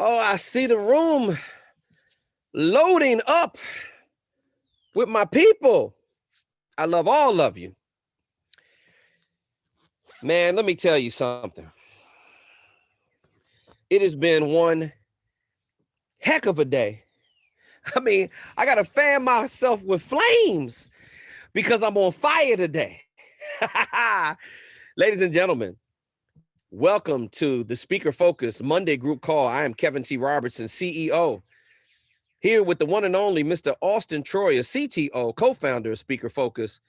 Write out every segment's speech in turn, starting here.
Oh, I see the room loading up with my people. I love all of you. Man, let me tell you something. It has been one heck of a day. I mean, I got to fan myself with flames because I'm on fire today. Ladies and gentlemen, welcome to the Speaker Focus Monday group call. I am Kevin T. Robertson, CEO, here with the one and only Mr. Auston Troyer, CTO, co-founder of Speaker Focus.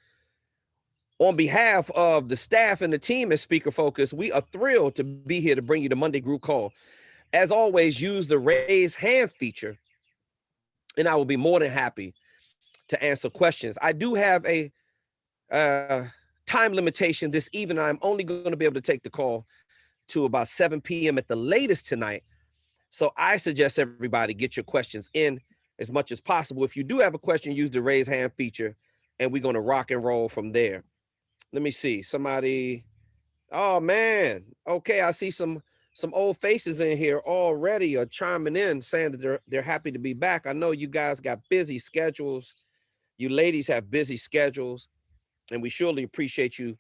On behalf of the staff and the team at Speaker Focus, we are thrilled to be here to bring you the Monday group call. As always, use the raise hand feature, and I will be more than happy to answer questions. I do have a time limitation this evening. I'm only going to be able to take the call to about 7 p.m. at the latest tonight. So I suggest everybody get your questions in as much as possible. If you do have a question, use the raise hand feature, and we're going to rock and roll from there. Let me see. Somebody. Oh, man. Okay, I see some old faces in here already are chiming in saying that they're happy to be back. I know you guys got busy schedules. You ladies have busy schedules, and we surely appreciate you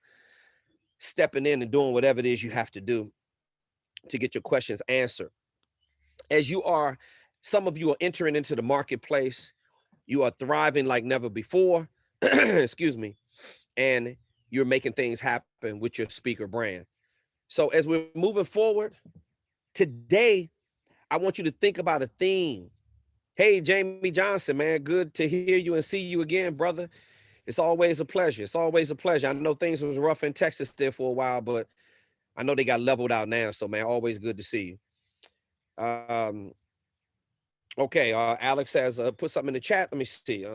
stepping in and doing whatever it is you have to do to get your questions answered. As some of you are entering into the marketplace, you are thriving like never before, excuse me, and you're making things happen with your speaker brand. So as we're moving forward, today, I want you to think about a theme. Hey, Jamie Johnson, man, good to hear you and see you again, brother. It's always a pleasure. It's always a pleasure. I know things was rough in Texas there for a while, but I know they got leveled out now. So, man, always good to see you. Okay, Alex has put something in the chat. Let me see.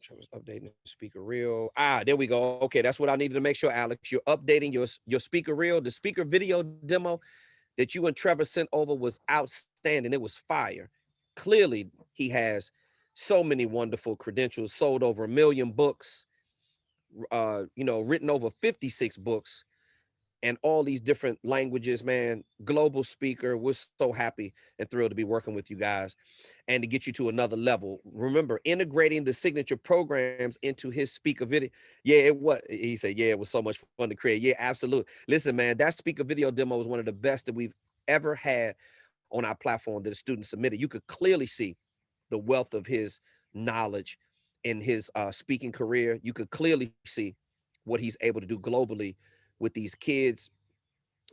Trevor's updating the speaker reel. There we go. Okay, that's what I needed to make sure, Alex. You're updating your speaker reel. The speaker video demo that you and Trevor sent over was outstanding. It was fire. Clearly, he has so many wonderful credentials, sold over 1 million books, written over 56 books, and all these different languages, man. Global speaker. We're so happy and thrilled to be working with you guys and to get you to another level. Remember, integrating the signature programs into his speaker video. Yeah, he said, yeah, it was so much fun to create. Yeah, absolutely. Listen, man, that speaker video demo was one of the best that we've ever had on our platform that a student submitted. You could clearly see the wealth of his knowledge in his speaking career. You could clearly see what he's able to do globally with these kids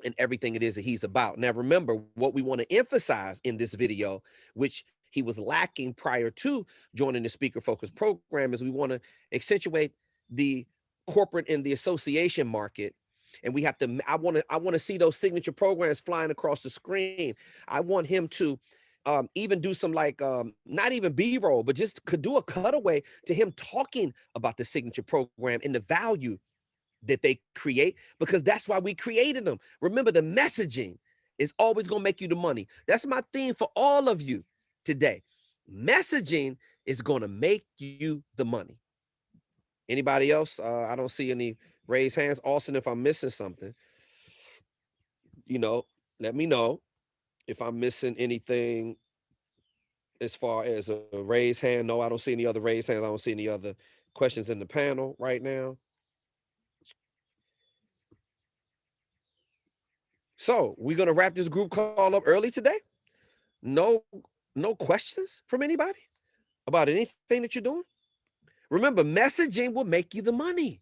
and everything it is that he's about. Now, remember, what we want to emphasize in this video, which he was lacking prior to joining the Speaker Focus program, is we want to accentuate the corporate and the association market. And we have to, I want to see those signature programs flying across the screen. I want him to even do some not even B-roll, but just could do a cutaway to him talking about the signature program and the value that they create, because that's why we created them. Remember, the messaging is always going to make you the money. That's my theme for all of you today. Messaging is going to make you the money. Anybody else? I don't see any raised hands. Austin, if I'm missing something, let me know if I'm missing anything as far as a raised hand. No, I don't see any other raised hands. I don't see any other questions in the panel right now. So we're going to wrap this group call up early today. No questions from anybody about anything that you're doing. Remember, messaging will make you the money.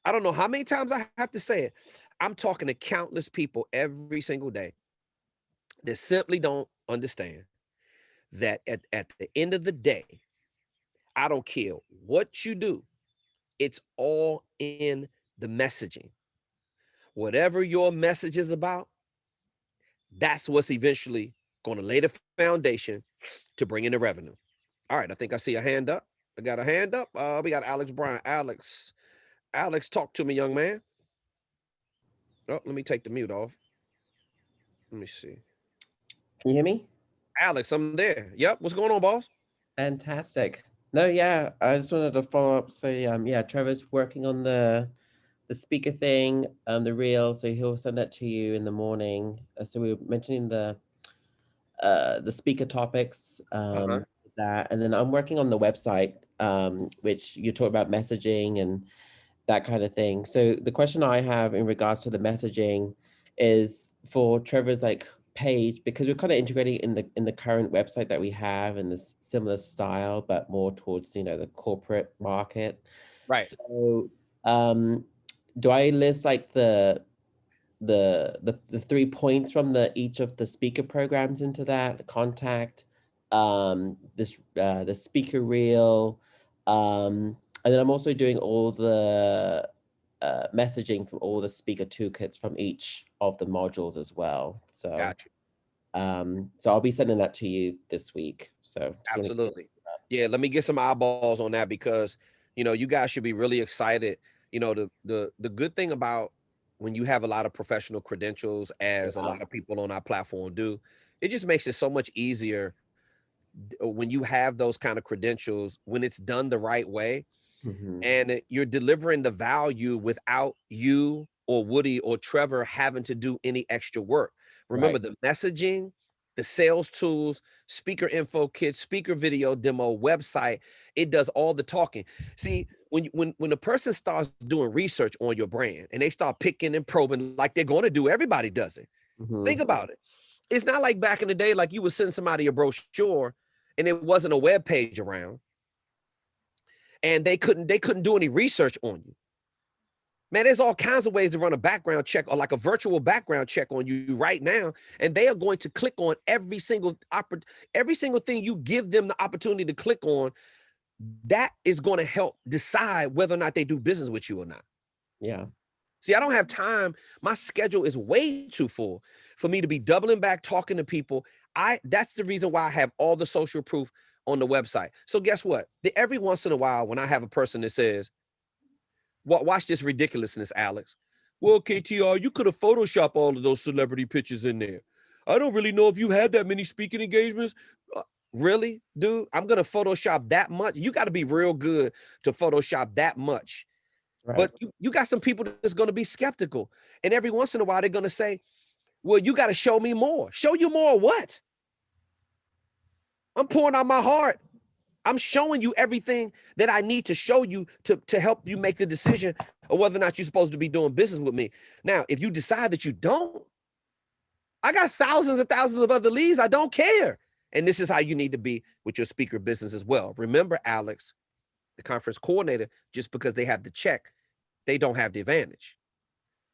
I don't know how many times I have to say it. I'm talking to countless people every single day that simply don't understand that at the end of the day, I don't care what you do. It's all in the messaging. Whatever your message is about, that's what's eventually going to lay the foundation to bring in the revenue. All right, I think I see a hand up. I got a hand up. We got Alex Bryan. Alex, talk to me, young man. Oh, let me take the mute off. Let me see. Can you hear me? Alex, I'm there. Yep. What's going on, boss? Fantastic. No, yeah, I just wanted to follow up, say, yeah, Trevor's working on the the speaker thing, the reel. So he'll send that to you in the morning. So we were mentioning the speaker topics, Uh-huh. that, and then I'm working on the website, which you talk about messaging and that kind of thing. So the question I have in regards to the messaging is for Trevor's like page, because we're kind of integrating in the current website that we have in this similar style, but more towards the corporate market. Right. So do I list like the 3 points from each of the speaker programs into that, the contact, the speaker reel, and then I'm also doing all the messaging from all the speaker toolkits from each of the modules as well. So Gotcha. so I'll be sending that to you this week. So just want to. Absolutely. Yeah, let me get some eyeballs on that because you guys should be really excited. The good thing about when you have a lot of professional credentials, as a Yeah. lot of people on our platform do, it just makes it so much easier when you have those kind of credentials, when it's done the right way, Mhm. and you're delivering the value without you or Woody or Trevor having to do any extra work. Remember Right. the messaging, the sales tools, speaker info kit, speaker video demo, website, it does all the talking. See, when a person starts doing research on your brand and they start picking and probing like they're going to do, everybody does it. Think Mhm. about it. It's not like back in the day, like you would send somebody a brochure and it wasn't a web page around and they couldn't do any research on you. Man, there's all kinds of ways to run a background check or like a virtual background check on you right now, and they are going to click on every single thing you give them the opportunity to click on. That is going to help decide whether or not they do business with you or not. Yeah. See, I don't have time. My schedule is way too full for me to be doubling back talking to people. That's the reason why I have all the social proof on the website. So guess what? Every once in a while, when I have a person that says, watch this ridiculousness, Alex. Well, KTR, you could have photoshopped all of those celebrity pictures in there. I don't really know if you had that many speaking engagements. Really, dude? I'm going to Photoshop that much? You got to be real good to Photoshop that much. Right. But you got some people that's going to be skeptical. And every once in a while, they're going to say, well, you got to show me more. Show you more what? I'm pouring out my heart. I'm showing you everything that I need to show you to help you make the decision of whether or not you're supposed to be doing business with me. Now, if you decide that you don't, I got thousands and thousands of other leads. I don't care. And this is how you need to be with your speaker business as well. Remember, Alex, the conference coordinator, just because they have the check, they don't have the advantage.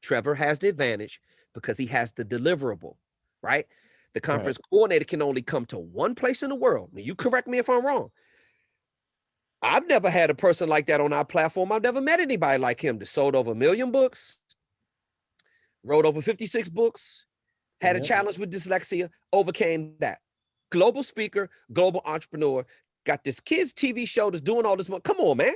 Trevor has the advantage because he has the deliverable, right? The conference coordinator can only come to one place in the world. Now, you correct me if I'm wrong. I've never had a person like that on our platform. I've never met anybody like him that sold over 1 million books, wrote over 56 books, had a Yeah. challenge with dyslexia, overcame that. Global speaker, global entrepreneur, got this kids' TV show that's doing all this. Come on, man.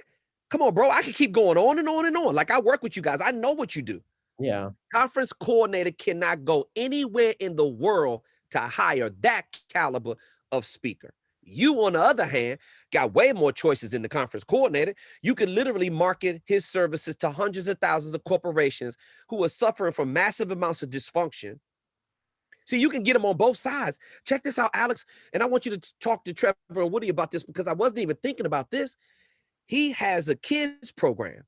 Come on, bro. I can keep going on and on and on. Like I work with you guys. I know what you do. Yeah. Conference coordinator cannot go anywhere in the world to hire that caliber of speaker. You, on the other hand, got way more choices than the conference coordinator. You can literally market his services to hundreds of thousands of corporations who are suffering from massive amounts of dysfunction. See, you can get them on both sides. Check this out, Alex. And I want you to talk to Trevor and Woody about this because I wasn't even thinking about this. He has a kids program.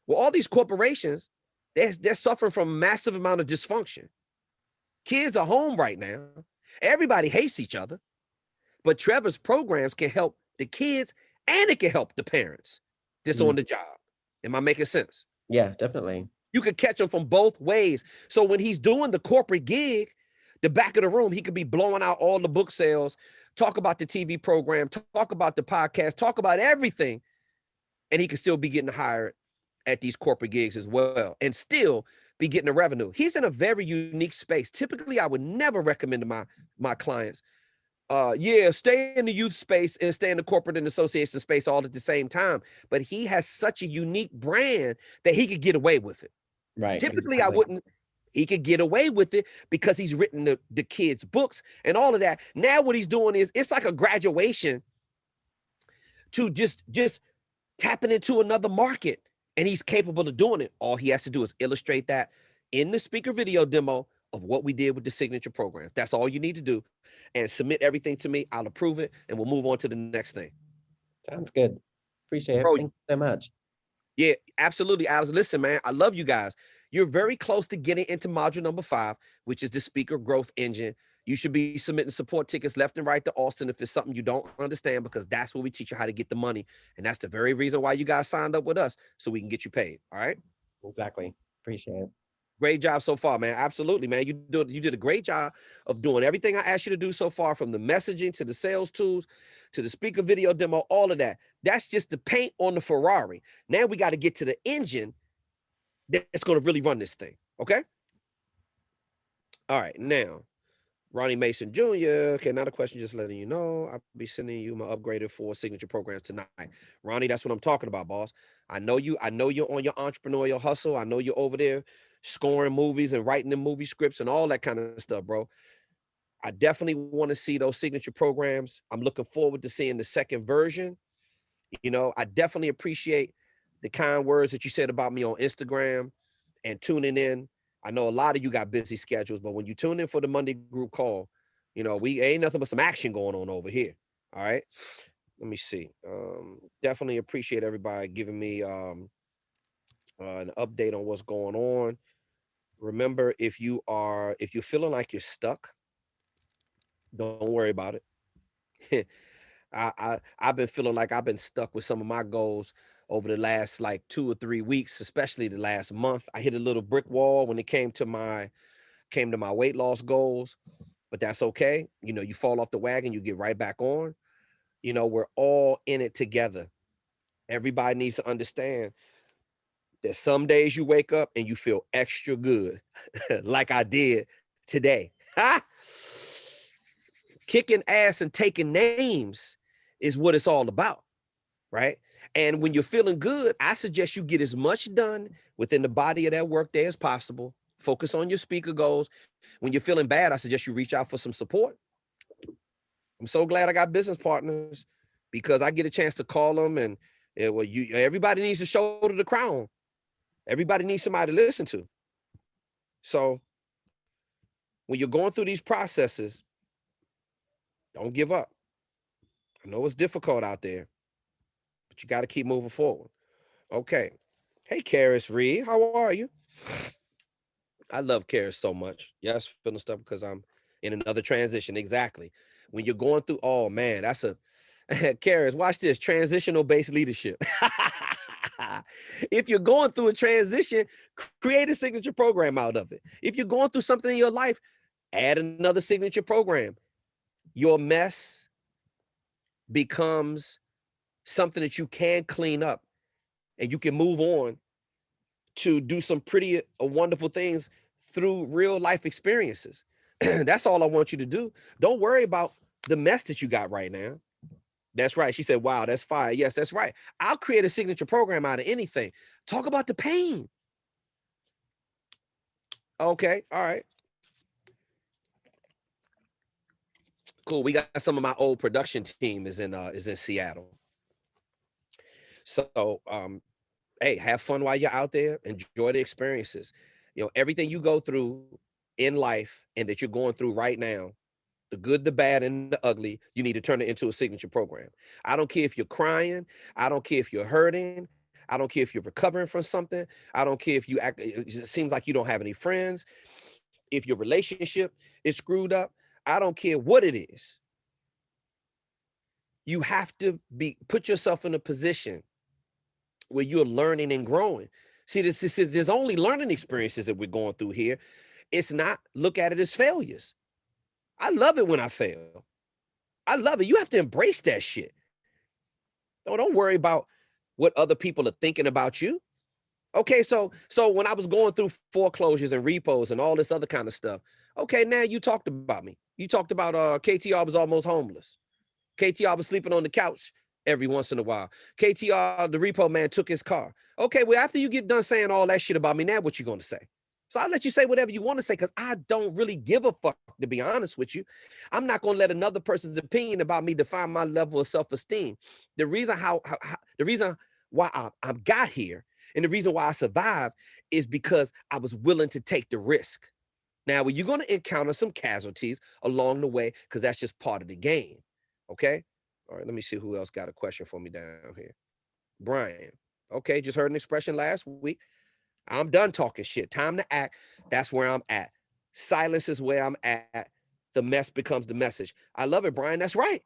Well, all these corporations, they're suffering from a massive amount of dysfunction. Kids are home right now. Everybody hates each other. But Trevor's programs can help the kids and it can help the parents that's on the job. Am I making sense? Yeah, definitely. You could catch him from both ways. So when he's doing the corporate gig, the back of the room, he could be blowing out all the book sales, talk about the TV program, talk about the podcast, talk about everything. And he could still be getting hired at these corporate gigs as well and still be getting the revenue. He's in a very unique space. Typically, I would never recommend to my clients, stay in the youth space and stay in the corporate and association space all at the same time. But he has such a unique brand that he could get away with it. Right. Typically, I Exactly. wouldn't. He could get away with it because he's written the kids' books and all of that. Now, what he's doing is it's like a graduation to just tapping into another market and he's capable of doing it. All he has to do is illustrate that in the speaker video demo of what we did with the signature program. That's all you need to do, and submit everything to me. I'll approve it, and we'll move on to the next thing. Sounds good. Appreciate it. Bro, Thank you so much. yeah, absolutely, Alex. Listen, man, I love you guys. You're very close to getting into module number 5, which is the speaker growth engine. You should be submitting support tickets left and right to Austin if it's something you don't understand, because that's where we teach you how to get the money. And that's the very reason why you guys signed up with us, so we can get you paid. All right. Exactly. Appreciate it. Great job so far, man. Absolutely, man. You did a great job of doing everything I asked you to do so far, from the messaging to the sales tools to the speaker video demo, all of that. That's just the paint on the Ferrari. Now we got to get to the engine that's going to really run this thing. Okay. All right. Now, Ronnie Mason Jr. Okay, not a question, just letting you know. I'll be sending you my upgraded 4 signature programs tonight. Ronnie, that's what I'm talking about, boss. I know you're on your entrepreneurial hustle. I know you're over there scoring movies and writing the movie scripts and all that kind of stuff, bro. I definitely want to see those signature programs. I'm looking forward to seeing the second version. You know, I definitely appreciate the kind words that you said about me on Instagram and tuning in. I know a lot of you got busy schedules, but when you tune in for the Monday group call, you know, we ain't nothing but some action going on over here. All right. Let me see. Definitely appreciate everybody giving me an update on what's going on. Remember, if you're feeling like you're stuck, don't worry about it. I've been feeling like I've been stuck with some of my goals over the last like 2 or 3 weeks, especially the last month. I hit a little brick wall when it came to my weight loss goals, but that's okay. You know, you fall off the wagon, you get right back on. You know, we're all in it together. Everybody needs to understand that some days you wake up and you feel extra good, like I did today. Kicking ass and taking names is what it's all about, right? And when you're feeling good, I suggest you get as much done within the body of that workday as possible. Focus on your speaker goals. When you're feeling bad, I suggest you reach out for some support. I'm so glad I got business partners, because I get a chance to call them, and everybody needs to shoulder the crown. Everybody needs somebody to listen to. So when you're going through these processes, don't give up. I know it's difficult out there, but you got to keep moving forward. Okay. Hey, Karis Reed, how are you? I love Karis so much. Yes, feeling stuff because I'm in another transition. Exactly. When you're going through, oh man, that's a Karis, watch this, transitional based leadership. If you're going through a transition, create a signature program out of it. If you're going through something in your life, add another signature program. Your mess becomes something that you can clean up, and you can move on to do some pretty wonderful things through real life experiences. That's all I want you to do. Don't worry about the mess that you got right now. That's right. She said, wow, that's fire. Yes, that's right. I'll create a signature program out of anything. Talk about the pain. Okay. All right. Cool. We got some of my old production team is in Seattle. So hey, have fun while you're out there. Enjoy the experiences. You know, everything you go through in life and that you're going through right now, the good, the bad, and the ugly, you need to turn it into a signature program. I don't care if you're crying. I don't care if you're hurting. I don't care if you're recovering from something. I don't care if it seems like you don't have any friends. If your relationship is screwed up, I don't care what it is. You have to put yourself in a position where you're learning and growing. See, there's only learning experiences that we're going through here. It's not look at it as failures. I love it when I fail. I love it. You have to embrace that shit. Don't worry about what other people are thinking about you. Okay, so when I was going through foreclosures and repos and all this other kind of stuff, okay, now you talked about me. You talked about KTR was almost homeless. KTR was sleeping on the couch every once in a while. KTR, the repo man, took his car. Okay, well, after you get done saying all that shit about me, now what you going to say? So I'll let you say whatever you want to say, because I don't really give a fuck, to be honest with you. I'm not going to let another person's opinion about me define my level of self-esteem. The reason why I got here And the reason why I survived is because I was willing to take the risk. Now, you're going to encounter some casualties along the way, because that's just part of the game. Okay. All right. Let me see who else got a question for me down here. Brian. Okay. Just heard an expression last week. I'm done talking shit. Time to act. That's where I'm at. Silence is where I'm at. The mess becomes the message. I love it, Brian. That's right.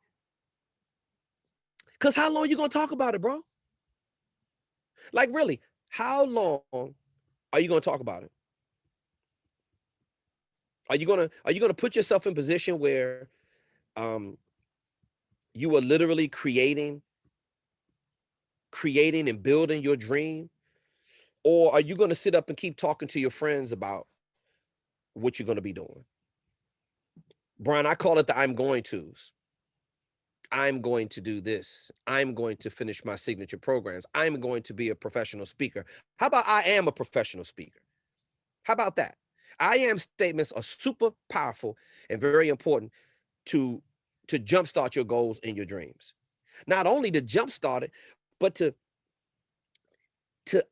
Because how long you going to talk about it, bro? Like, really, how long are you going to talk about it? Are you gonna put yourself in position where you are literally creating and building your dream? Or are you gonna sit up and keep talking to your friends about what you're gonna be doing? Brian, I call it the I'm going to's. I'm going to do this. I'm going to finish my signature programs. I'm going to be a professional speaker. How about I am a professional speaker? How about that? I am statements are super powerful and very important to jumpstart your goals and your dreams. Not only to jumpstart it, but to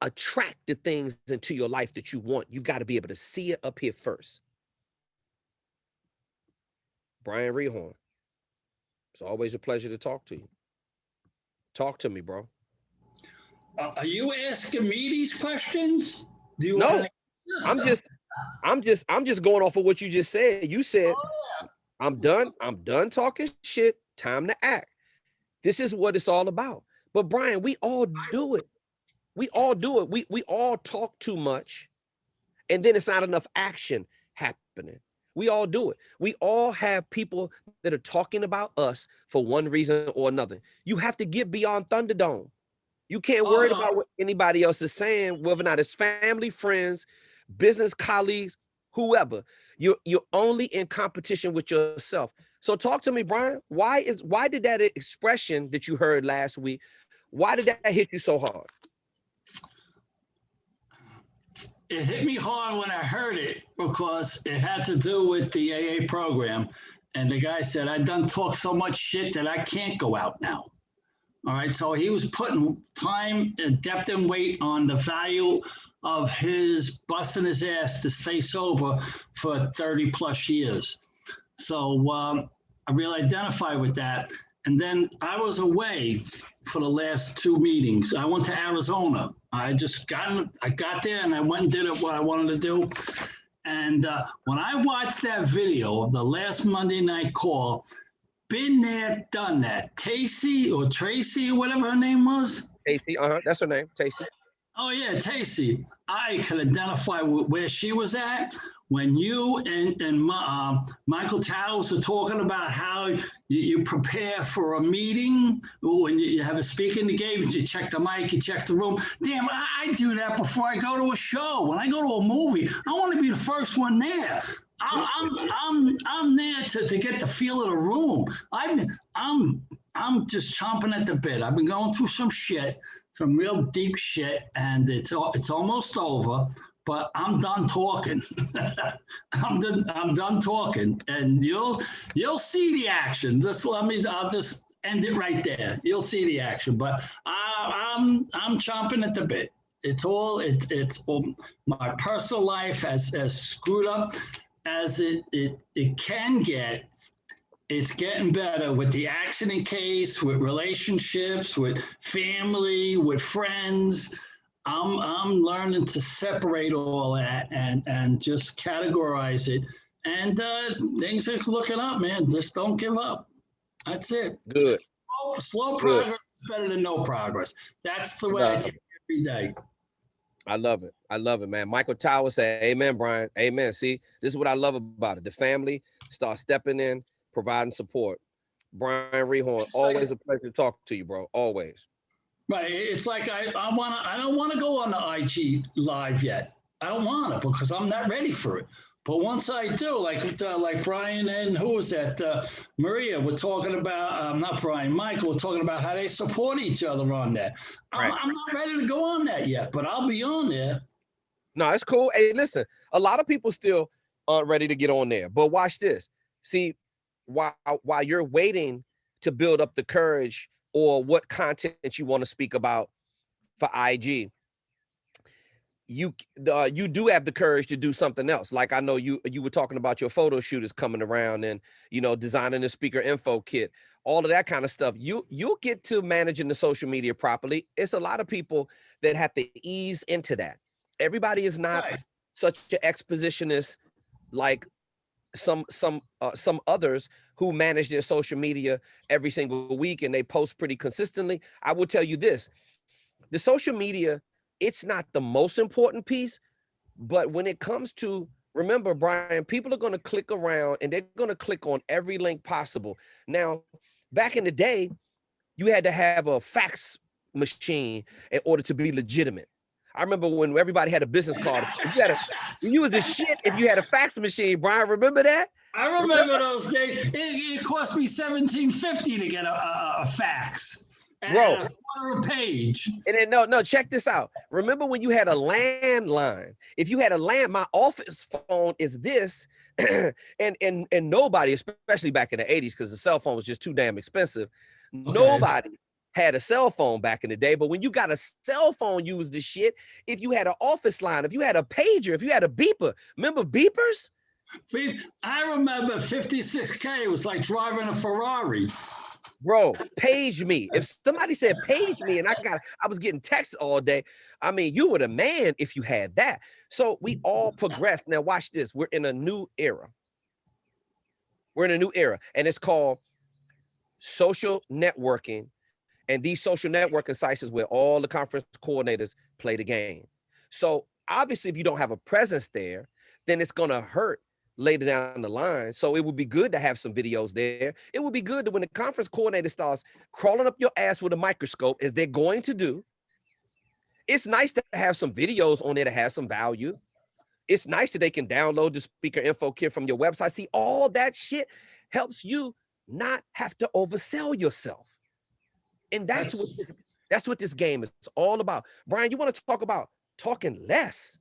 attract the things into your life that you want. You got to be able to see it up here first. Brian Rehorn, it's always a pleasure to talk to you. Talk to me, bro. Are you asking me these questions? Do you No, want to... I'm just going off of what you just said. You said, I'm done talking shit. Time to act. This is what it's all about. But Brian, we all do it. We all do it. We all talk too much, and then it's not enough action happening. We all do it. We all have people that are talking about us for one reason or another. You have to get beyond Thunderdome. You can't worry about what anybody else is saying, whether or not it's family, friends, business colleagues, whoever. You're only in competition with yourself. So talk to me, Brian. Why did that expression that you heard last week, why did that hit you so hard? It hit me hard when I heard it because it had to do with the AA program. And the guy said, I done talk so much shit that I can't go out now. All right. So he was putting time and depth and weight on the value of his busting his ass to stay sober for 30 plus years. So I really identify with that. And then I was away for the last 2 meetings. I went to Arizona. I got there and I went and did what I wanted to do. And when I watched that video of the last Monday night call, been there, done that. Tracy, or whatever her name was. Tacy, that's her name, Tacy. Oh yeah, Tacy. I could identify with where she was at when you and Michael Towers are talking about how you prepare for a meeting. When you have a speaking engagement, you check the mic, you check the room. Damn, I do that before I go to a show. When I go to a movie, I want to be the first one there. I'm there to get the feel of the room. I'm just chomping at the bit. I've been going through some shit, some real deep shit, and it's almost over. But I'm done talking. I'm done talking, and you'll see the action. I'll just end it right there. You'll see the action. But I'm chomping at the bit. It's all my personal life as screwed up as it can get. It's getting better with the accident case, with relationships, with family, with friends. I'm learning to separate all that and just categorize it. And things are looking up, man. Just don't give up. That's it. Good. Slow progress is better than no progress. That's the way I take it every day. I love it. I love it, man. Michael Towers said, amen, Brian. Amen. See, this is what I love about it. The family start stepping in, providing support. Brian Rehorn, always a pleasure to talk to you, bro. Always. Right. It's like I don't want to go on the IG live yet. I don't want to because I'm not ready for it. But once I do, like Brian and who was that? Maria, we're talking about, not Brian, Michael, we're talking about how they support each other on that. Right. I'm not ready to go on that yet, but I'll be on there. No, it's cool. Hey, listen, a lot of people still aren't ready to get on there. But watch this. See, while you're waiting to build up the courage or what content you want to speak about for IG, you do have the courage to do something else. Like I know you were talking about your photo shooters coming around and, you know, designing the speaker info kit, all of that kind of stuff. You'll get to managing the social media properly. It's a lot of people that have to ease into that. Everybody is not such an expositionist like some others who manage their social media every single week and they post pretty consistently. I will tell you this, the social media, it's not the most important piece, but when it comes to, remember, Brian, people are going to click around and they're going to click on every link possible. Now, back in the day, you had to have a fax machine in order to be legitimate. I remember when everybody had a business card. You was the shit if you had a fax machine, Brian. Remember that? I remember those days. It cost me $17.50 to get a fax. Bro, a quarter a page. And then no, check this out. Remember when you had a landline? If you had my office phone is this, and nobody, especially back in the 80s, because the cell phone was just too damn expensive. Okay. Nobody had a cell phone back in the day. But when you got a cell phone, you was the shit. If you had an office line, if you had a pager, if you had a beeper, remember beepers? I remember 56K. It was like driving a Ferrari. Bro, page me. If somebody said page me and I was getting texts all day, I mean, you were the man if you had that. So we all progressed. Now watch this. We're in a new era. We're in a new era, and it's called social networking. And these social networking sites is where all the conference coordinators play the game. So obviously, if you don't have a presence there, then it's going to hurt later down the line. So it would be good to have some videos there. It would be good that when the conference coordinator starts crawling up your ass with a microscope, as they're going to do, it's nice to have some videos on there that has some value. It's nice that they can download the speaker info kit from your website. See, all that shit helps you not have to oversell yourself. And that's what this game is all about. Brian, you want to talk about talking less?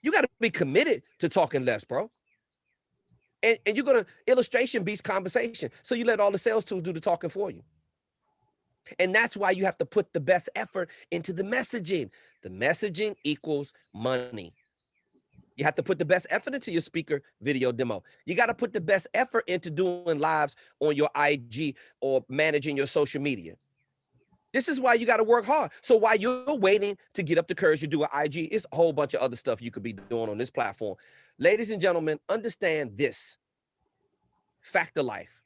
You got to be committed to talking less, bro. And you're going to, illustration beats conversation. So you let all the sales tools do the talking for you. And that's why you have to put the best effort into the messaging. The messaging equals money. You have to put the best effort into your speaker video demo. You got to put the best effort into doing lives on your IG or managing your social media. This is why you got to work hard. So while you're waiting to get up the courage to do an IG, it's a whole bunch of other stuff you could be doing on this platform. Ladies and gentlemen, understand this. Fact of life.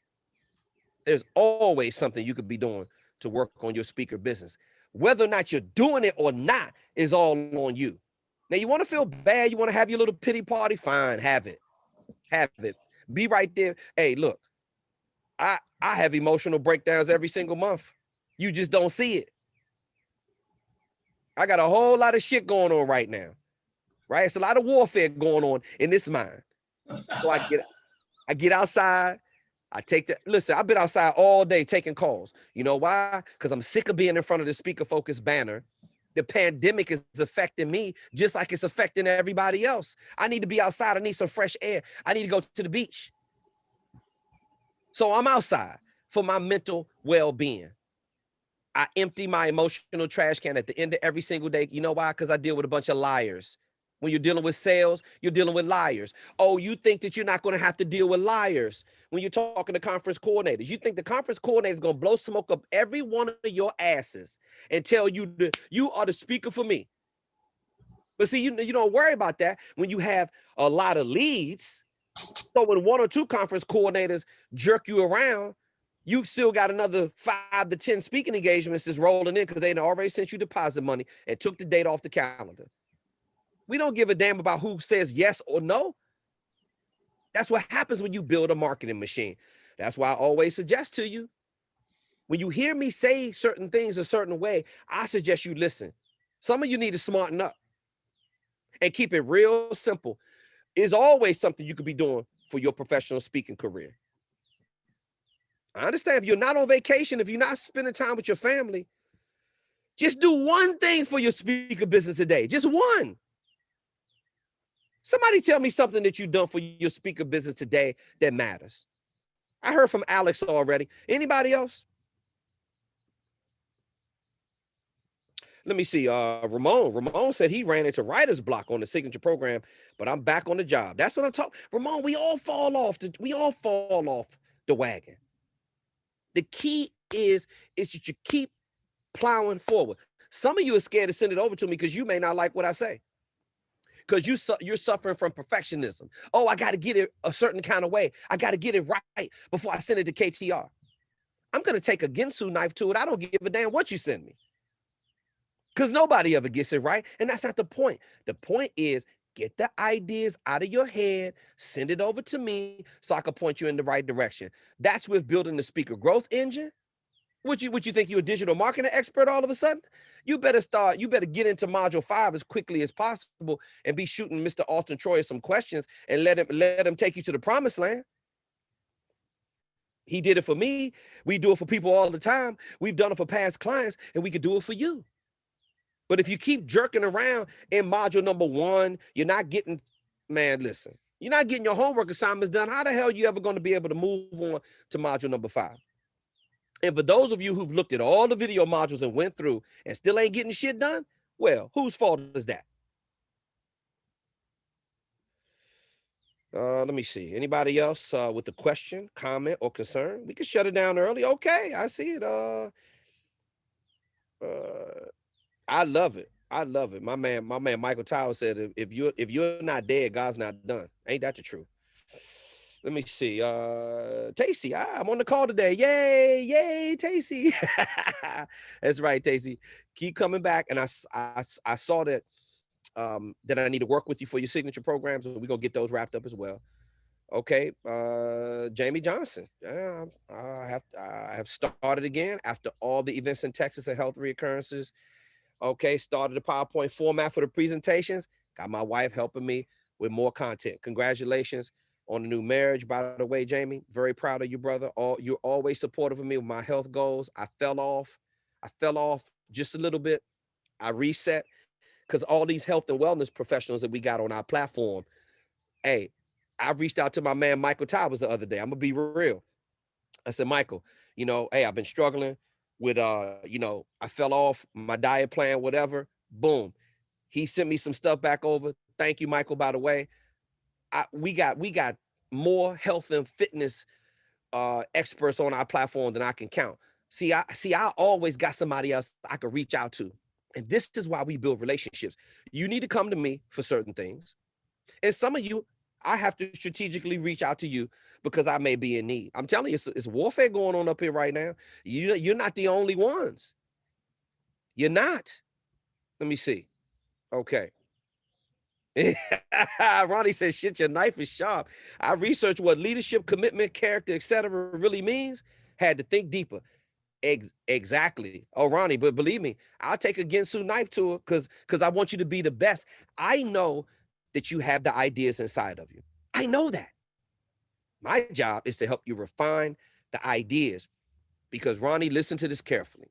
There's always something you could be doing to work on your speaker business. Whether or not you're doing it or not is all on you. Now, you want to feel bad, you want to have your little pity party, fine, have it. Have it. Be right there. Hey, look, I have emotional breakdowns every single month. You just don't see it. I got a whole lot of shit going on right now, right? It's a lot of warfare going on in this mind. So I get outside. Listen, I've been outside all day taking calls. You know why? Because I'm sick of being in front of the Speaker Focus banner. The pandemic is affecting me just like it's affecting everybody else. I need to be outside. I need some fresh air. I need to go to the beach. So I'm outside for my mental well-being. I empty my emotional trash can at the end of every single day. You know why? Because I deal with a bunch of liars. When you're dealing with sales, you're dealing with liars. Oh, you think that you're not going to have to deal with liars when you're talking to conference coordinators. You think the conference coordinator is going to blow smoke up every one of your asses and tell you that you are the speaker for me. But see, you don't worry about that when you have a lot of leads. So when one or two conference coordinators jerk you around, you still got another 5 to 10 speaking engagements that's rolling in because they already sent you deposit money and took the date off the calendar. We don't give a damn about who says yes or no. That's what happens when you build a marketing machine. That's why I always suggest to you, when you hear me say certain things a certain way, I suggest you listen. Some of you need to smarten up and keep it real simple. It's always something you could be doing for your professional speaking career. I understand if you're not on vacation, if you're not spending time with your family, just do one thing for your speaker business today. Just one. Somebody tell me something that you've done for your speaker business today that matters. I heard from Alex already. Anybody else? Let me see. Ramon said he ran into writer's block on the signature program, but I'm back on the job. That's what I'm talking. Ramon, we all fall off the wagon. The key is that you keep plowing forward. Some of you are scared to send it over to me because you may not like what I say. Because you're suffering from perfectionism. Oh, I got to get it a certain kind of way. I got to get it right before I send it to KTR. I'm going to take a Ginsu knife to it. I don't give a damn what you send me. Because nobody ever gets it right. And that's not the point. The point is get the ideas out of your head, send it over to me so I can point you in the right direction. That's with building the speaker growth engine. Would you think you're a digital marketing expert all of a sudden? You better get into module 5 as quickly as possible and be shooting Mr. Auston Troyer some questions and let him take you to the promised land. He did it for me. We do it for people all the time. We've done it for past clients, and we could do it for you. But if you keep jerking around in module number 1, you're not getting, man, listen, you're not getting your homework assignments done. How the hell are you ever going to be able to move on to module number 5? And for those of you who've looked at all the video modules and went through and still ain't getting shit done, well, whose fault is that? Let me see. Anybody else with a question, comment, or concern? We can shut it down early. Okay, I see it. I love it. I love it. My man Michael Tower said, if you're not dead, God's not done. Ain't that the truth? Let me see. Tacey, I'm on the call today. Yay, Tacey. That's right, Tacey. Keep coming back. And I saw that that I need to work with you for your signature programs. So we're gonna get those wrapped up as well. Okay, Jamie Johnson. I have started again after all the events in Texas and health reoccurrences. Okay, started the PowerPoint format for the presentations. Got my wife helping me with more content. Congratulations on the new marriage, by the way, Jamie. Very proud of you, brother. You're always supportive of me with my health goals. I fell off just a little bit. I reset because all these health and wellness professionals that we got on our platform. Hey, I reached out to my man Michael Towers the other day. I'm gonna be real. I said, Michael, hey, I've been struggling with I fell off my diet plan, whatever. Boom. He sent me some stuff back over. Thank you, Michael, by the way. We got more health and fitness experts on our platform than I can count. See, I always got somebody else I could reach out to. And this is why we build relationships. You need to come to me for certain things. And some of you, I have to strategically reach out to you because I may be in need. I'm telling you, it's warfare going on up here right now. You're not the only ones. You're not. Let me see. Okay. Ronnie says, shit, your knife is sharp. I researched what leadership, commitment, character, etc. really means. Had to think deeper. Exactly. Oh, Ronnie, but believe me, I'll take a Ginsu knife to it because I want you to be the best. I know that you have the ideas inside of you. I know that. My job is to help you refine the ideas because, Ronnie, listen to this carefully.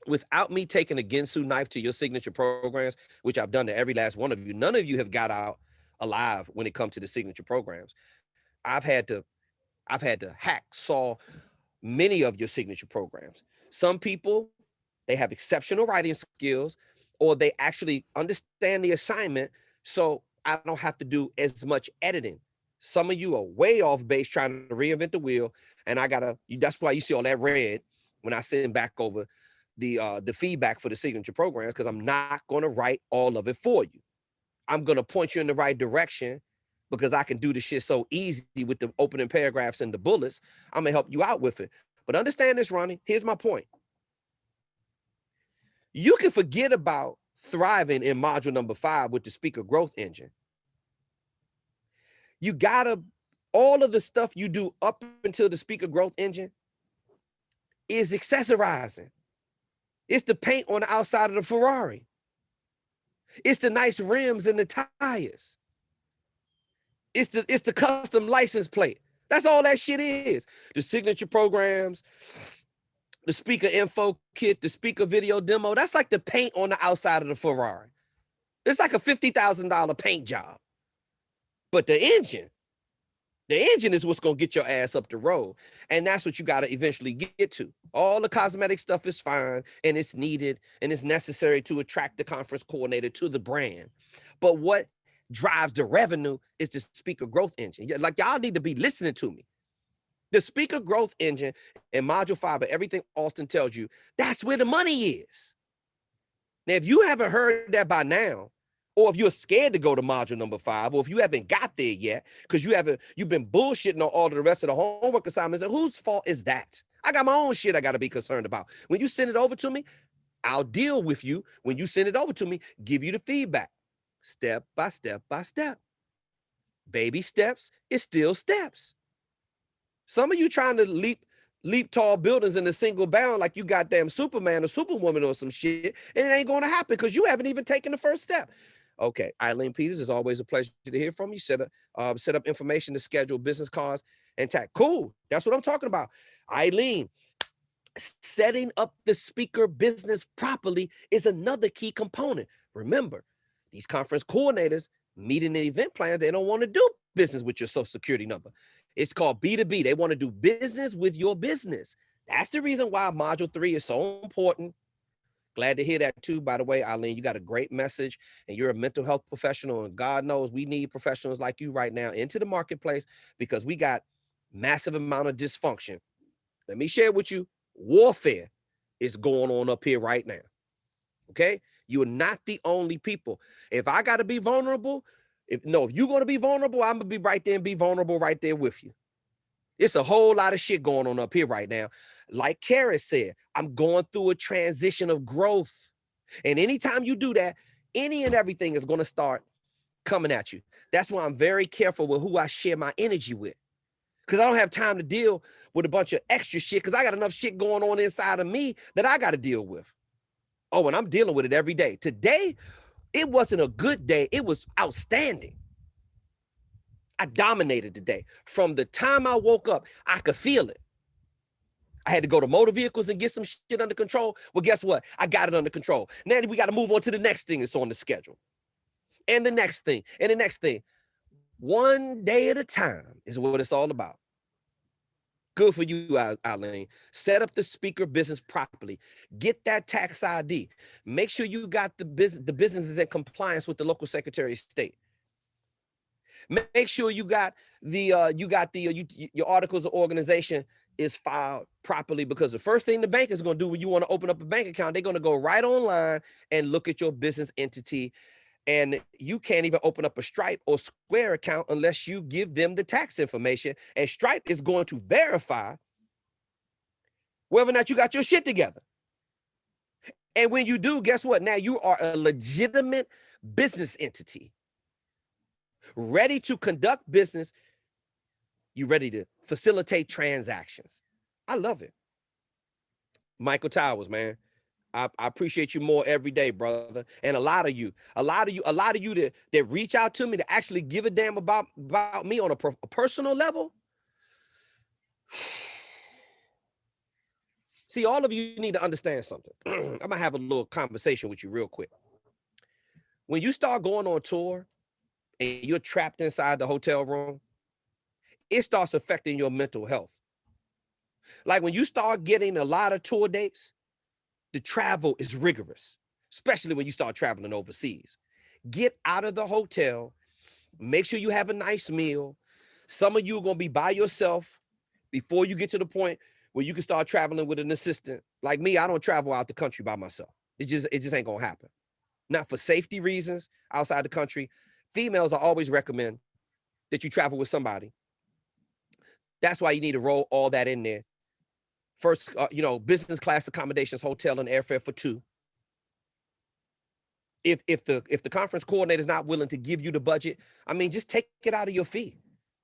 Without me taking a Ginsu knife to your signature programs, which I've done to every last one of you, none of you have got out alive when it comes to the signature programs. I've had to saw many of your signature programs. Some people, they have exceptional writing skills, or they actually understand the assignment, so I don't have to do as much editing. Some of you are way off base trying to reinvent the wheel, and that's why you see all that red when I send back over the feedback for the signature programs, because I'm not going to write all of it for you. I'm going to point you in the right direction because I can do the shit so easy with the opening paragraphs and the bullets. I'm going to help you out with it. But understand this, Ronnie. Here's my point. You can forget about thriving in module number 5 with the speaker growth engine. You gotta, all of the stuff you do up until the speaker growth engine is accessorizing. It's the paint on the outside of the Ferrari. It's the nice rims and the tires. It's the custom license plate. That's all that shit is. The signature programs, the speaker info kit, the speaker video demo, that's like the paint on the outside of the Ferrari. It's like a $50,000 paint job. But the engine, The engine is what's going to get your ass up the road. And that's what you got to eventually get to. All the cosmetic stuff is fine and it's needed and it's necessary to attract the conference coordinator to the brand. But what drives the revenue is the speaker growth engine. Like, y'all need to be listening to me. The speaker growth engine in module 5 of everything Auston tells you, that's where the money is. Now, if you haven't heard that by now, or if you're scared to go to module number 5, or if you haven't got there yet, because you've been bullshitting on all of the rest of the homework assignments, and whose fault is that? I got my own shit I got to be concerned about. When you send it over to me, I'll deal with you. When you send it over to me, give you the feedback, step by step by step. Baby steps is still steps. Some of you trying to leap tall buildings in a single bound like you goddamn Superman or Superwoman or some shit, and it ain't going to happen because you haven't even taken the first step. Okay, Eileen Peters, it's always a pleasure to hear from you. Set up information to schedule business cards and tag. Cool, that's what I'm talking about. Eileen, setting up the speaker business properly is another key component. Remember, these conference coordinators meeting the event plans, they don't want to do business with your social security number. It's called B2B. They want to do business with your business. That's the reason why module 3 is so important. Glad to hear that too. By the way, Eileen, you got a great message and you're a mental health professional, and God knows we need professionals like you right now into the marketplace because we got massive amount of dysfunction. Let me share with you, warfare is going on up here right now. Okay? You are not the only people. If I got to be vulnerable, if you're going to be vulnerable, I'm going to be right there and be vulnerable right there with you. It's a whole lot of shit going on up here right now. Like Kara said, I'm going through a transition of growth. And anytime you do that, any and everything is going to start coming at you. That's why I'm very careful with who I share my energy with. Because I don't have time to deal with a bunch of extra shit because I got enough shit going on inside of me that I got to deal with. Oh, and I'm dealing with it every day. Today, it wasn't a good day. It was outstanding. I dominated today. From the time I woke up, I could feel it. I had to go to motor vehicles and get some shit under control. Well, guess what? I got it under control. Now we got to move on to the next thing that's on the schedule. And the next thing, and the next thing. One day at a time is what it's all about. Good for you, Eileen. Set up the speaker business properly. Get that tax ID. Make sure you got the business is in compliance with the local Secretary of State. Make sure you got your articles of organization is filed properly, because the first thing the bank is going to do when you want to open up a bank account, they're going to go right online and look at your business entity. And you can't even open up a Stripe or Square account unless you give them the tax information. And Stripe is going to verify whether or not you got your shit together. And when you do, guess what? Now you are a legitimate business entity, ready to conduct business. You're ready to facilitate transactions. I love it. Michael Towers, man. I appreciate you more every day, brother. And a lot of you that reach out to me to actually give a damn about me on a personal level. See, all of you need to understand something. I'm gonna have a little conversation with you real quick. When you start going on tour and you're trapped inside the hotel room, it starts affecting your mental health. Like when you start getting a lot of tour dates, the travel is rigorous, especially when you start traveling overseas. Get out of the hotel. Make sure you have a nice meal. Some of you are going to be by yourself before you get to the point where you can start traveling with an assistant. Like me, I don't travel out the country by myself. It just ain't going to happen. Not for safety reasons outside the country. Females, I always recommend that you travel with somebody. That's why you need to roll all that in there. First, business class accommodations, hotel and airfare for 2. If the conference coordinator is not willing to give you the budget, I mean, just take it out of your fee.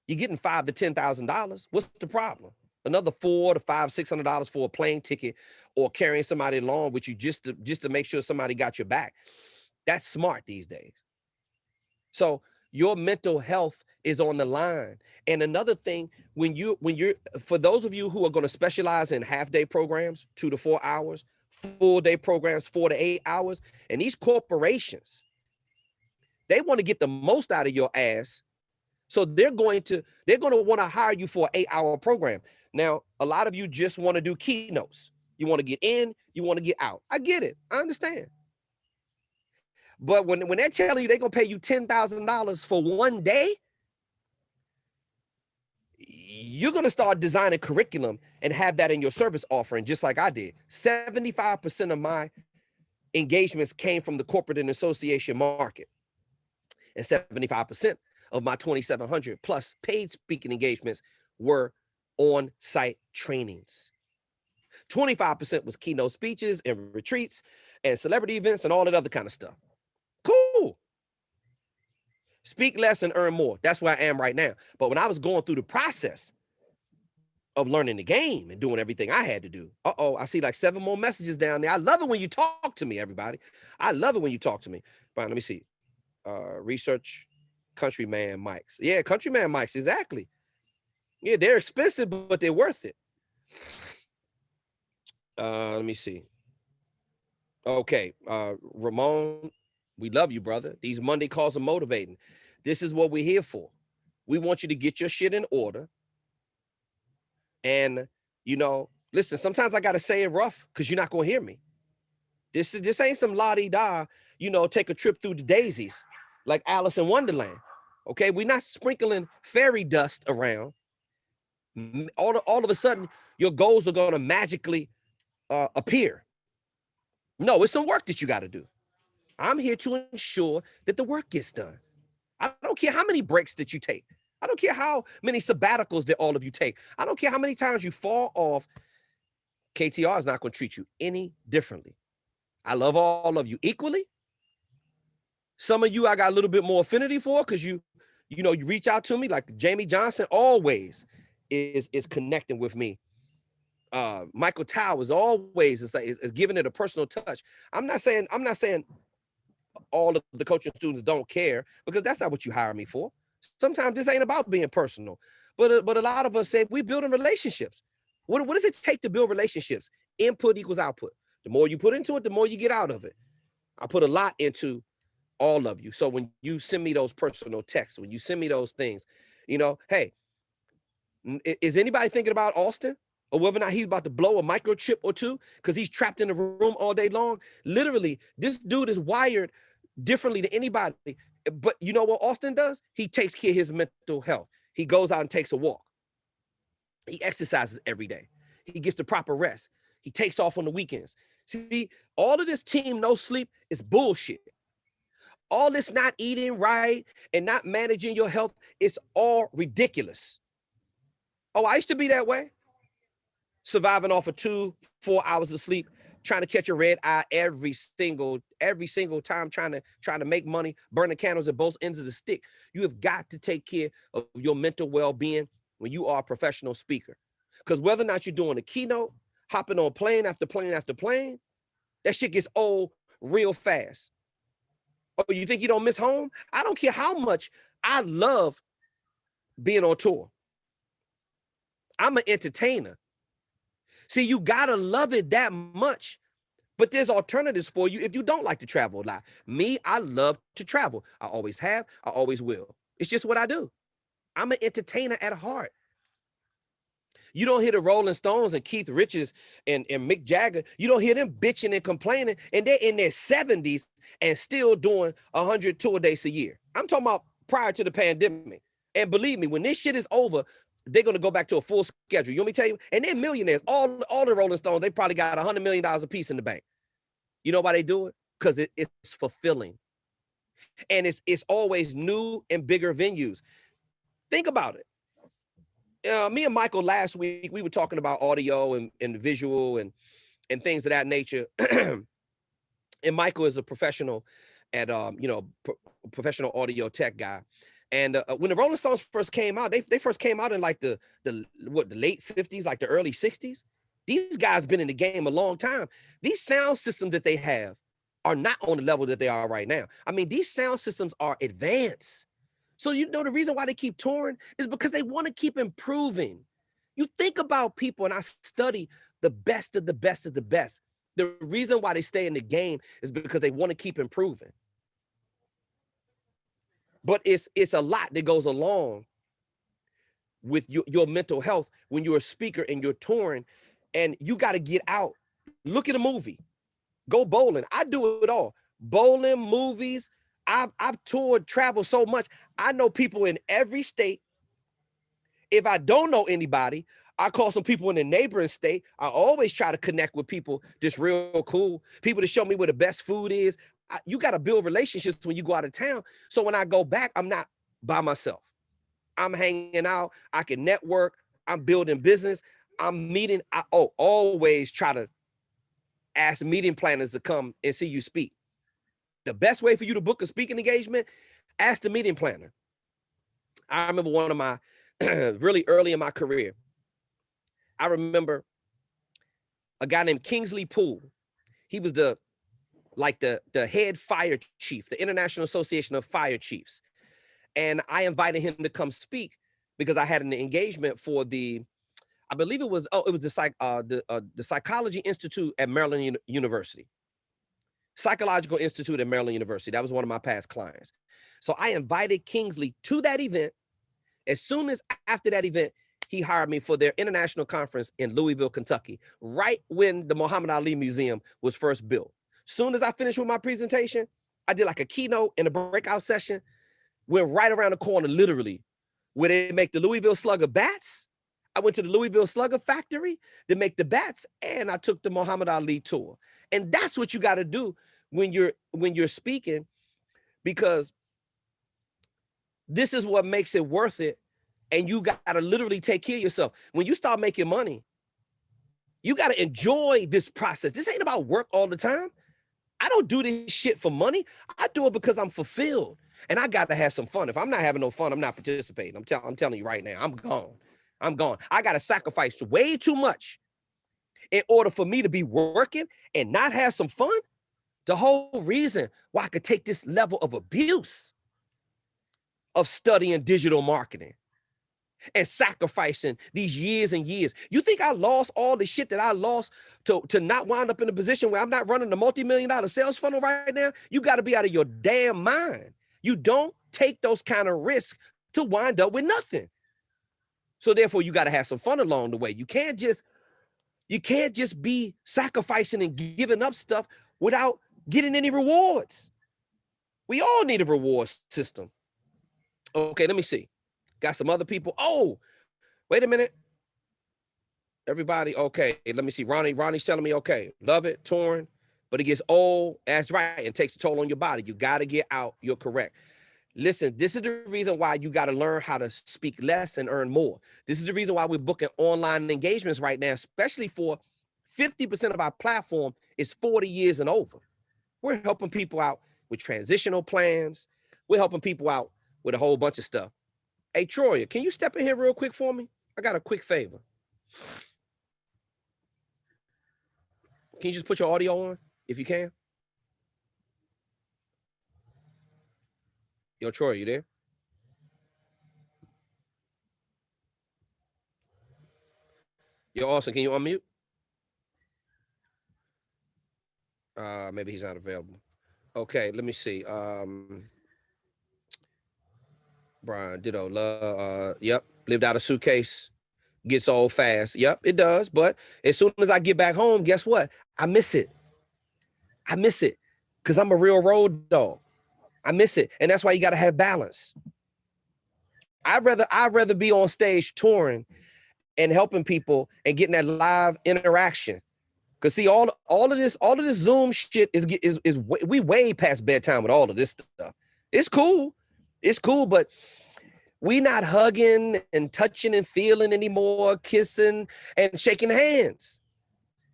You're getting $5,000 to $10,000. What's the problem? Another $400 to $600 for a plane ticket or carrying somebody along with you just to make sure somebody got your back. That's smart these days. So your mental health is on the line. And another thing, when you're for those of you who are going to specialize in half-day programs, 2 to 4 hours, full-day programs, 4 to 8 hours, and these corporations, they want to get the most out of your ass. So they're going to want to hire you for an 8-hour program. Now, a lot of you just want to do keynotes. You want to get in, you want to get out. I get it. I understand. But when they're telling you they're going to pay you $10,000 for one day, you're going to start designing curriculum and have that in your service offering, just like I did. 75% of my engagements came from the corporate and association market. And 75% of my 2,700 plus paid speaking engagements were on-site trainings. 25% was keynote speeches and retreats and celebrity events and all that other kind of stuff. Cool. Speak less and earn more. That's where I am right now. But when I was going through the process of learning the game and doing everything I had to do, I see like 7 more messages down there. I love it when you talk to me, everybody. I love it when you talk to me. Fine, let me see. Research Countryman mics. Yeah, Countryman mics, exactly. Yeah, they're expensive, but they're worth it. Let me see. Okay, Ramon, we love you, brother. These Monday calls are motivating. This is what we're here for. We want you to get your shit in order. And, you know, listen, sometimes I got to say it rough because you're not going to hear me. This ain't some la-di-da, you know, take a trip through the daisies like Alice in Wonderland. Okay, we're not sprinkling fairy dust around. All of a sudden, your goals are going to magically appear. No, it's some work that you got to do. I'm here to ensure that the work gets done. I don't care how many breaks that you take. I don't care how many sabbaticals that all of you take. I don't care how many times you fall off. KTR is not going to treat you any differently. I love all of you equally. Some of you I got a little bit more affinity for because you reach out to me, like Jamie Johnson always is connecting with me. Michael Towers always is giving it a personal touch. I'm not saying all of the coaching students don't care, because that's not what you hire me for. Sometimes this ain't about being personal, but a lot of us say we building relationships. What does it take to build relationships? Input equals output. The more you put into it, the more you get out of it. I put a lot into all of you. So when you send me those personal texts, when you send me those things, you know, hey, is anybody thinking about Auston or whether or not he's about to blow a microchip or two because he's trapped in the room all day long? Literally, this dude is wired differently than anybody. But you know what Auston does? He takes care of his mental health. He goes out and takes a walk. He exercises every day. He gets the proper rest. He takes off on the weekends. See, all of this team no sleep is bullshit. All this not eating right and not managing your health is all ridiculous. Oh, I used to be that way. Surviving off of 2-4 hours of sleep, trying to catch a red eye every single time, trying to make money, burning candles at both ends of the stick. You have got to take care of your mental well-being when you are a professional speaker. Because whether or not you're doing a keynote, hopping on plane after plane after plane, that shit gets old real fast. Oh, you think you don't miss home? I don't care how much I love being on tour. I'm an entertainer. See, you gotta love it that much. But there's alternatives for you if you don't like to travel a lot. Me, I love to travel. I always have, I always will. It's just what I do. I'm an entertainer at heart. You don't hear the Rolling Stones and Keith Richards and Mick Jagger. You don't hear them bitching and complaining, and they're in their 70s and still doing 100 tour dates a year. I'm talking about prior to the pandemic. And believe me, when this shit is over, they're going to go back to a full schedule. You want me to tell you? And they're millionaires. All the Rolling Stones, they probably got $100 million a piece in the bank. You know why they do it? Because it's fulfilling. And it's always new and bigger venues. Think about it. Me and Michael last week, we were talking about audio and visual and things of that nature. And Michael is a professional at, professional audio tech guy. And when the Rolling Stones first came out, they first came out in like the late 50s, like the early 60s. These guys been in the game a long time. These sound systems that they have are not on the level that they are right now. I mean, these sound systems are advanced. So, you know, the reason why they keep touring is because they want to keep improving. You think about people, and I study the best of the best of the best. The reason why they stay in the game is because they want to keep improving. But it's a lot that goes along with your mental health when you're a speaker and you're touring, and you got to get out. Look at a movie, go bowling. I do it all. Bowling, movies. I've toured, traveled so much. I know people in every state. If I don't know anybody, I call some people in the neighboring state. I always try to connect with people just real cool, people to show me where the best food is. You got to build relationships when you go out of town. So when I go back, I'm not by myself. I'm hanging out. I can network. I'm building business. I'm meeting. I always try to ask meeting planners to come and see you speak. The best way for you to book a speaking engagement, ask the meeting planner. I remember one of my really early in my career, I remember a guy named Kingsley Poole. He was the head fire chief, the International Association of Fire Chiefs. And I invited him to come speak because I had an engagement for I believe it was the Psychology Institute at Maryland University. Psychological Institute at Maryland University. That was one of my past clients. So I invited Kingsley to that event. As soon as after that event, he hired me for their international conference in Louisville, Kentucky, right when the Muhammad Ali Museum was first built. Soon as I finished with my presentation, I did like a keynote and a breakout session, went right around the corner, literally, where they make the Louisville Slugger bats. I went to the Louisville Slugger factory to make the bats, and I took the Muhammad Ali tour. And that's what you got to do when you're speaking, because this is what makes it worth it. And you got to literally take care of yourself. When you start making money, you got to enjoy this process. This ain't about work all the time. I don't do this shit for money. I do it because I'm fulfilled, and I got to have some fun. If I'm not having no fun, I'm not participating. I'm telling you right now, I'm gone. I'm gone. I got to sacrifice way too much in order for me to be working and not have some fun. The whole reason why I could take this level of abuse of studying digital marketing and sacrificing these years and years. You think I lost all the shit that I lost to not wind up in a position where I'm not running a multi-million-dollar sales funnel right now? You got to be out of your damn mind. You don't take those kind of risks to wind up with nothing. So therefore, you got to have some fun along the way. You can't just be sacrificing and giving up stuff without getting any rewards. We all need a reward system. Okay, let me see. Got some other people. Oh, wait a minute. Everybody, okay. Let me see. Ronnie's telling me, okay, love it, touring, but it gets old. That's right. And takes a toll on your body. You got to get out. You're correct. Listen, this is the reason why you got to learn how to speak less and earn more. This is the reason why we're booking online engagements right now, especially for 50% of our platform is 40 years and over. We're helping people out with transitional plans. We're helping people out with a whole bunch of stuff. Hey, Troyer, can you step in here real quick for me? I got a quick favor. Can you just put your audio on, if you can? Yo, Troyer, you there? Yo, Austin, can you unmute? Maybe he's not available. Okay, let me see. Brian, ditto. Yep, lived out a suitcase. Gets old fast. Yep, it does. But as soon as I get back home, guess what? I miss it. I miss it because I'm a real road dog. I miss it. And that's why you got to have balance. I'd rather be on stage touring and helping people and getting that live interaction. Cause see, all of this Zoom shit is we way past bedtime with all of this stuff. It's cool, but we not hugging and touching and feeling anymore, kissing and shaking hands.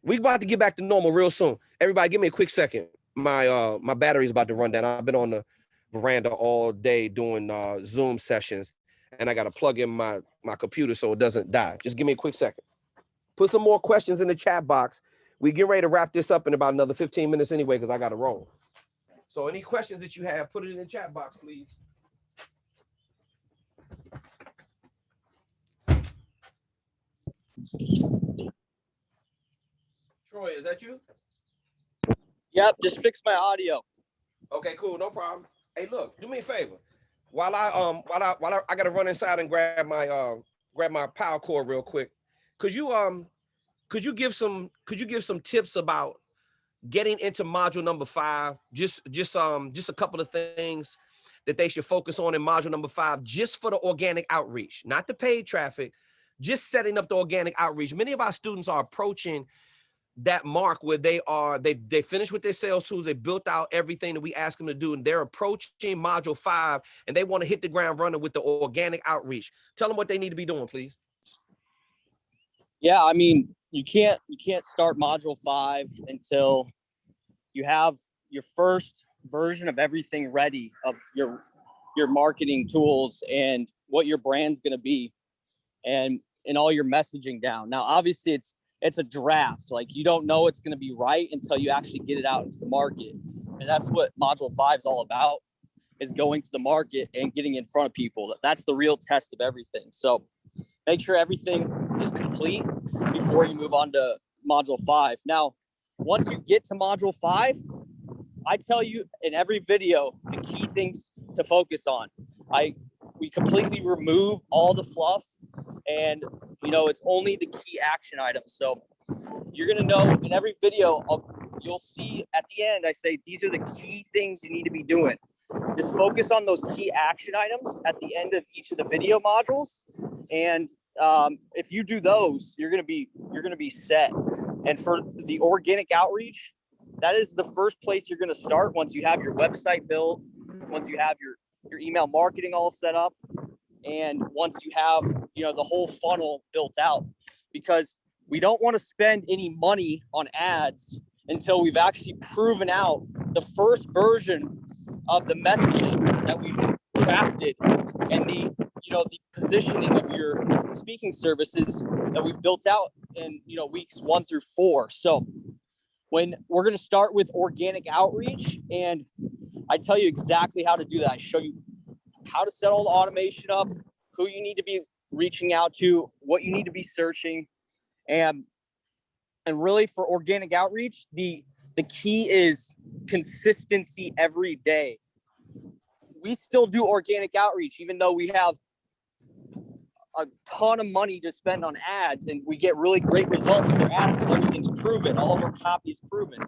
We about to get back to normal real soon. Everybody, give me a quick second. My battery's about to run down. I've been on the veranda all day doing Zoom sessions, and I got to plug in my computer so it doesn't die. Just give me a quick second. Put some more questions in the chat box. We get ready to wrap this up in about another 15 minutes anyway, because I got to roll. So any questions that you have, put it in the chat box, please. Troy, is that you? Yep, just fix my audio. Okay, cool, no problem. Hey, look, do me a favor. I gotta run inside and grab my power cord real quick. Could you give some tips about getting into module number 5? Just a couple of things that they should focus on in module number 5, just for the organic outreach, not the paid traffic, just setting up the organic outreach. Many of our students are approaching that mark where they finished with their sales tools, they built out everything that we ask them to do, and they're approaching module 5 and they want to hit the ground running with the organic outreach. Tell them what they need to be doing, please. Yeah, I mean, you can't start module 5 until you have your first version of everything ready, of your marketing tools and what your brand's going to be, and all your messaging down. Now, obviously it's a draft. Like, you don't know it's going to be right until you actually get it out into the market. And that's what module 5 is all about, is going to the market and getting in front of people. That's the real test of everything. So make sure everything is complete before you move on to module 5. Now, once you get to module 5, I tell you in every video the key things to focus on. We completely remove all the fluff, and it's only the key action items. So you're gonna know in every video, you'll see at the end, I say these are the key things you need to be doing. Just focus on those key action items at the end of each of the video modules, and if you do those, you're gonna be set. And for the organic outreach, that is the first place you're gonna start once you have your website built, once you have your email marketing all set up, and once you have the whole funnel built out, because we don't want to spend any money on ads until we've actually proven out the first version of the messaging that we've crafted, and the positioning of your speaking services that we've built out in weeks 1 through 4. So when we're going to start with organic outreach, and I tell you exactly how to do that. I show you how to set all the automation up, who you need to be reaching out to, what you need to be searching. And really, for organic outreach, the key is consistency every day. We still do organic outreach, even though we have a ton of money to spend on ads, and we get really great results for ads because everything's proven, all of our copy is proven.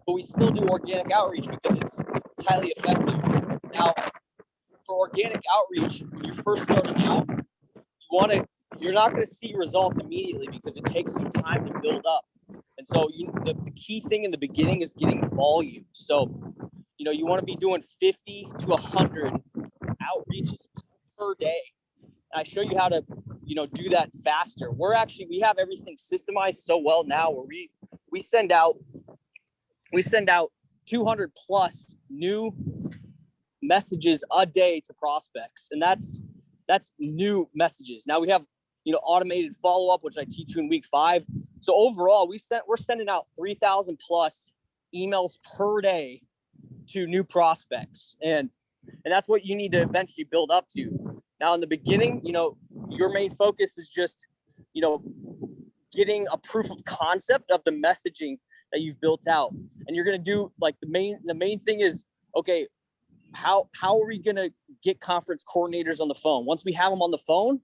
But we still do organic outreach because it's highly effective. Now, for organic outreach, when you're first starting out, you're not going to see results immediately because it takes some time to build up. And so the key thing in the beginning is getting volume. So, you want to be doing 50 to 100 outreaches per day. And I show you how to, do that faster. We have everything systemized so well now, where we send out 200 plus new messages a day to prospects. And that's new messages. Now we have, automated follow-up, which I teach you in week 5. So overall, we're sending out 3,000 plus emails per day to new prospects. And that's what you need to eventually build up to. Now, in the beginning, your main focus is just, getting a proof of concept of the messaging that you've built out. And you're going to do, like, the main thing is, okay, how are we going to get conference coordinators on the phone? Once we have them on the phone,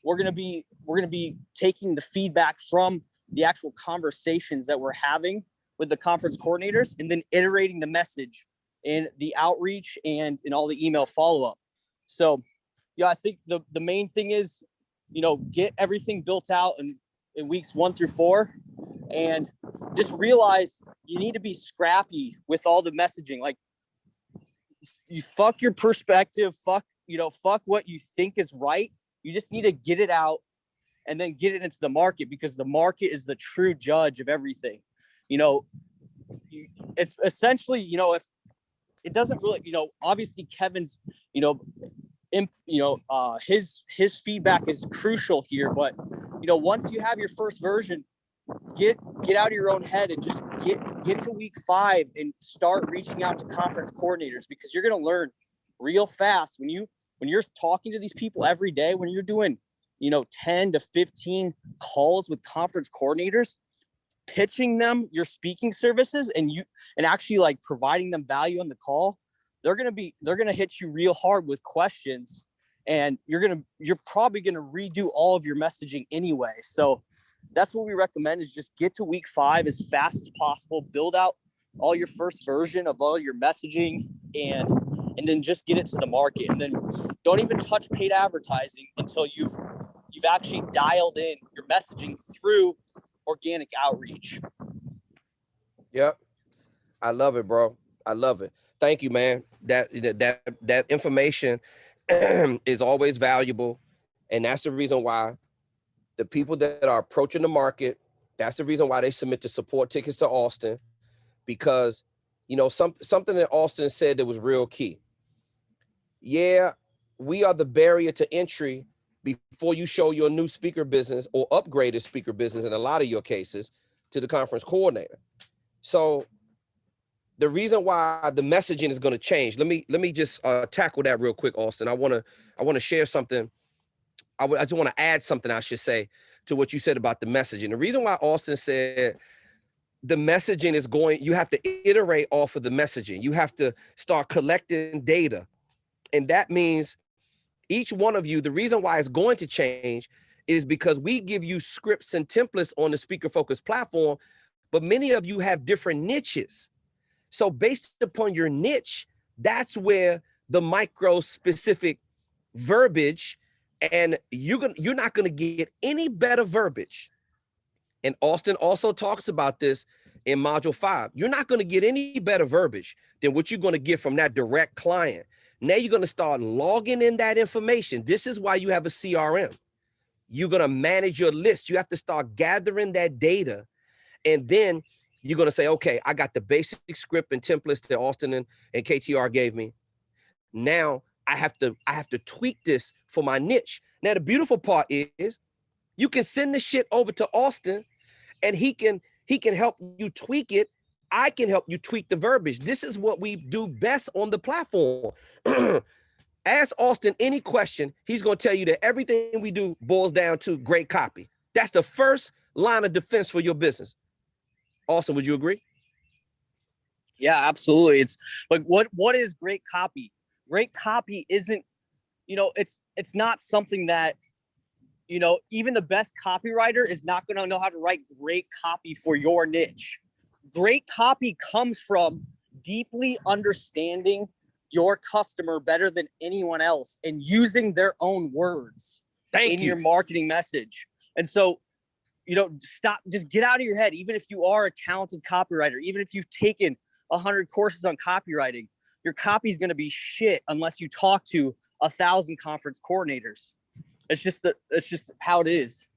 we're going to be taking the feedback from the actual conversations that we're having with the conference coordinators, and then iterating the message in the outreach and in all the email follow-up. So, yeah, I think the main thing is, get everything built out in weeks 1 through 4, and just realize you need to be scrappy with all the messaging. Like, you fuck your perspective, fuck what you think is right. You just need to get it out and then get it into the market, because the market is the true judge of everything. It's essentially, if it doesn't really, obviously Kevin's, his feedback is crucial here, but once you have your first version, get out of your own head and just get to week 5 and start reaching out to conference coordinators, because you're going to learn real fast when you're talking to these people every day, when you're doing 10 to 15 calls with conference coordinators, pitching them your speaking services, and actually, like, providing them value on the call. they're gonna hit you real hard with questions, and you're probably gonna redo all of your messaging anyway. So that's what we recommend, is just get to week 5 as fast as possible, build out all your first version of all your messaging, and then just get it to the market. And then don't even touch paid advertising until you've actually dialed in your messaging through organic outreach. Yep. I love it, bro. I love it. Thank you, man. That information is always valuable. And that's the reason why the people that are approaching the market, that's the reason why they submit the support tickets to Auston, because, you know, something that Auston said that was real key. Yeah, we are the barrier to entry before you show your new speaker business or upgraded speaker business in a lot of your cases to the conference coordinator. So the reason why the messaging is going to change, let me just tackle that real quick, Auston. I want to share something. I just want to add something, I should say, to what you said about the messaging. The reason why Auston said the messaging is you have to iterate off of the messaging. You have to start collecting data. And that means each one of you, the reason why it's going to change is because we give you scripts and templates on the Speaker Focus platform, but many of you have different niches. So based upon your niche, that's where the micro specific verbiage, and you're not going to get any better verbiage. And Auston also talks about this in module 5. You're not going to get any better verbiage than what you're going to get from that direct client. Now you're going to start logging in that information. This is why you have a CRM. You're going to manage your list. You have to start gathering that data. And then you're going to say, okay, I got the basic script and templates that Auston and KTR gave me. Now I have to tweak this for my niche. Now, the beautiful part is you can send the shit over to Auston and he can help you tweak it. I can help you tweak the verbiage. This is what we do best on the platform. Ask Auston any question. He's going to tell you that everything we do boils down to great copy. That's the first line of defense for your business. Auston, would you agree? Yeah, absolutely. It's like, what is great copy? Great copy isn't, it's not something that, even the best copywriter is not going to know how to write great copy for your niche. Great copy comes from deeply understanding your customer better than anyone else and using their own words in your marketing message. And so, stop, just get out of your head. Even if you are a talented copywriter, even if you've taken 100 courses on copywriting, your copy is going to be shit unless you talk to 1,000 conference coordinators. It's just how it is.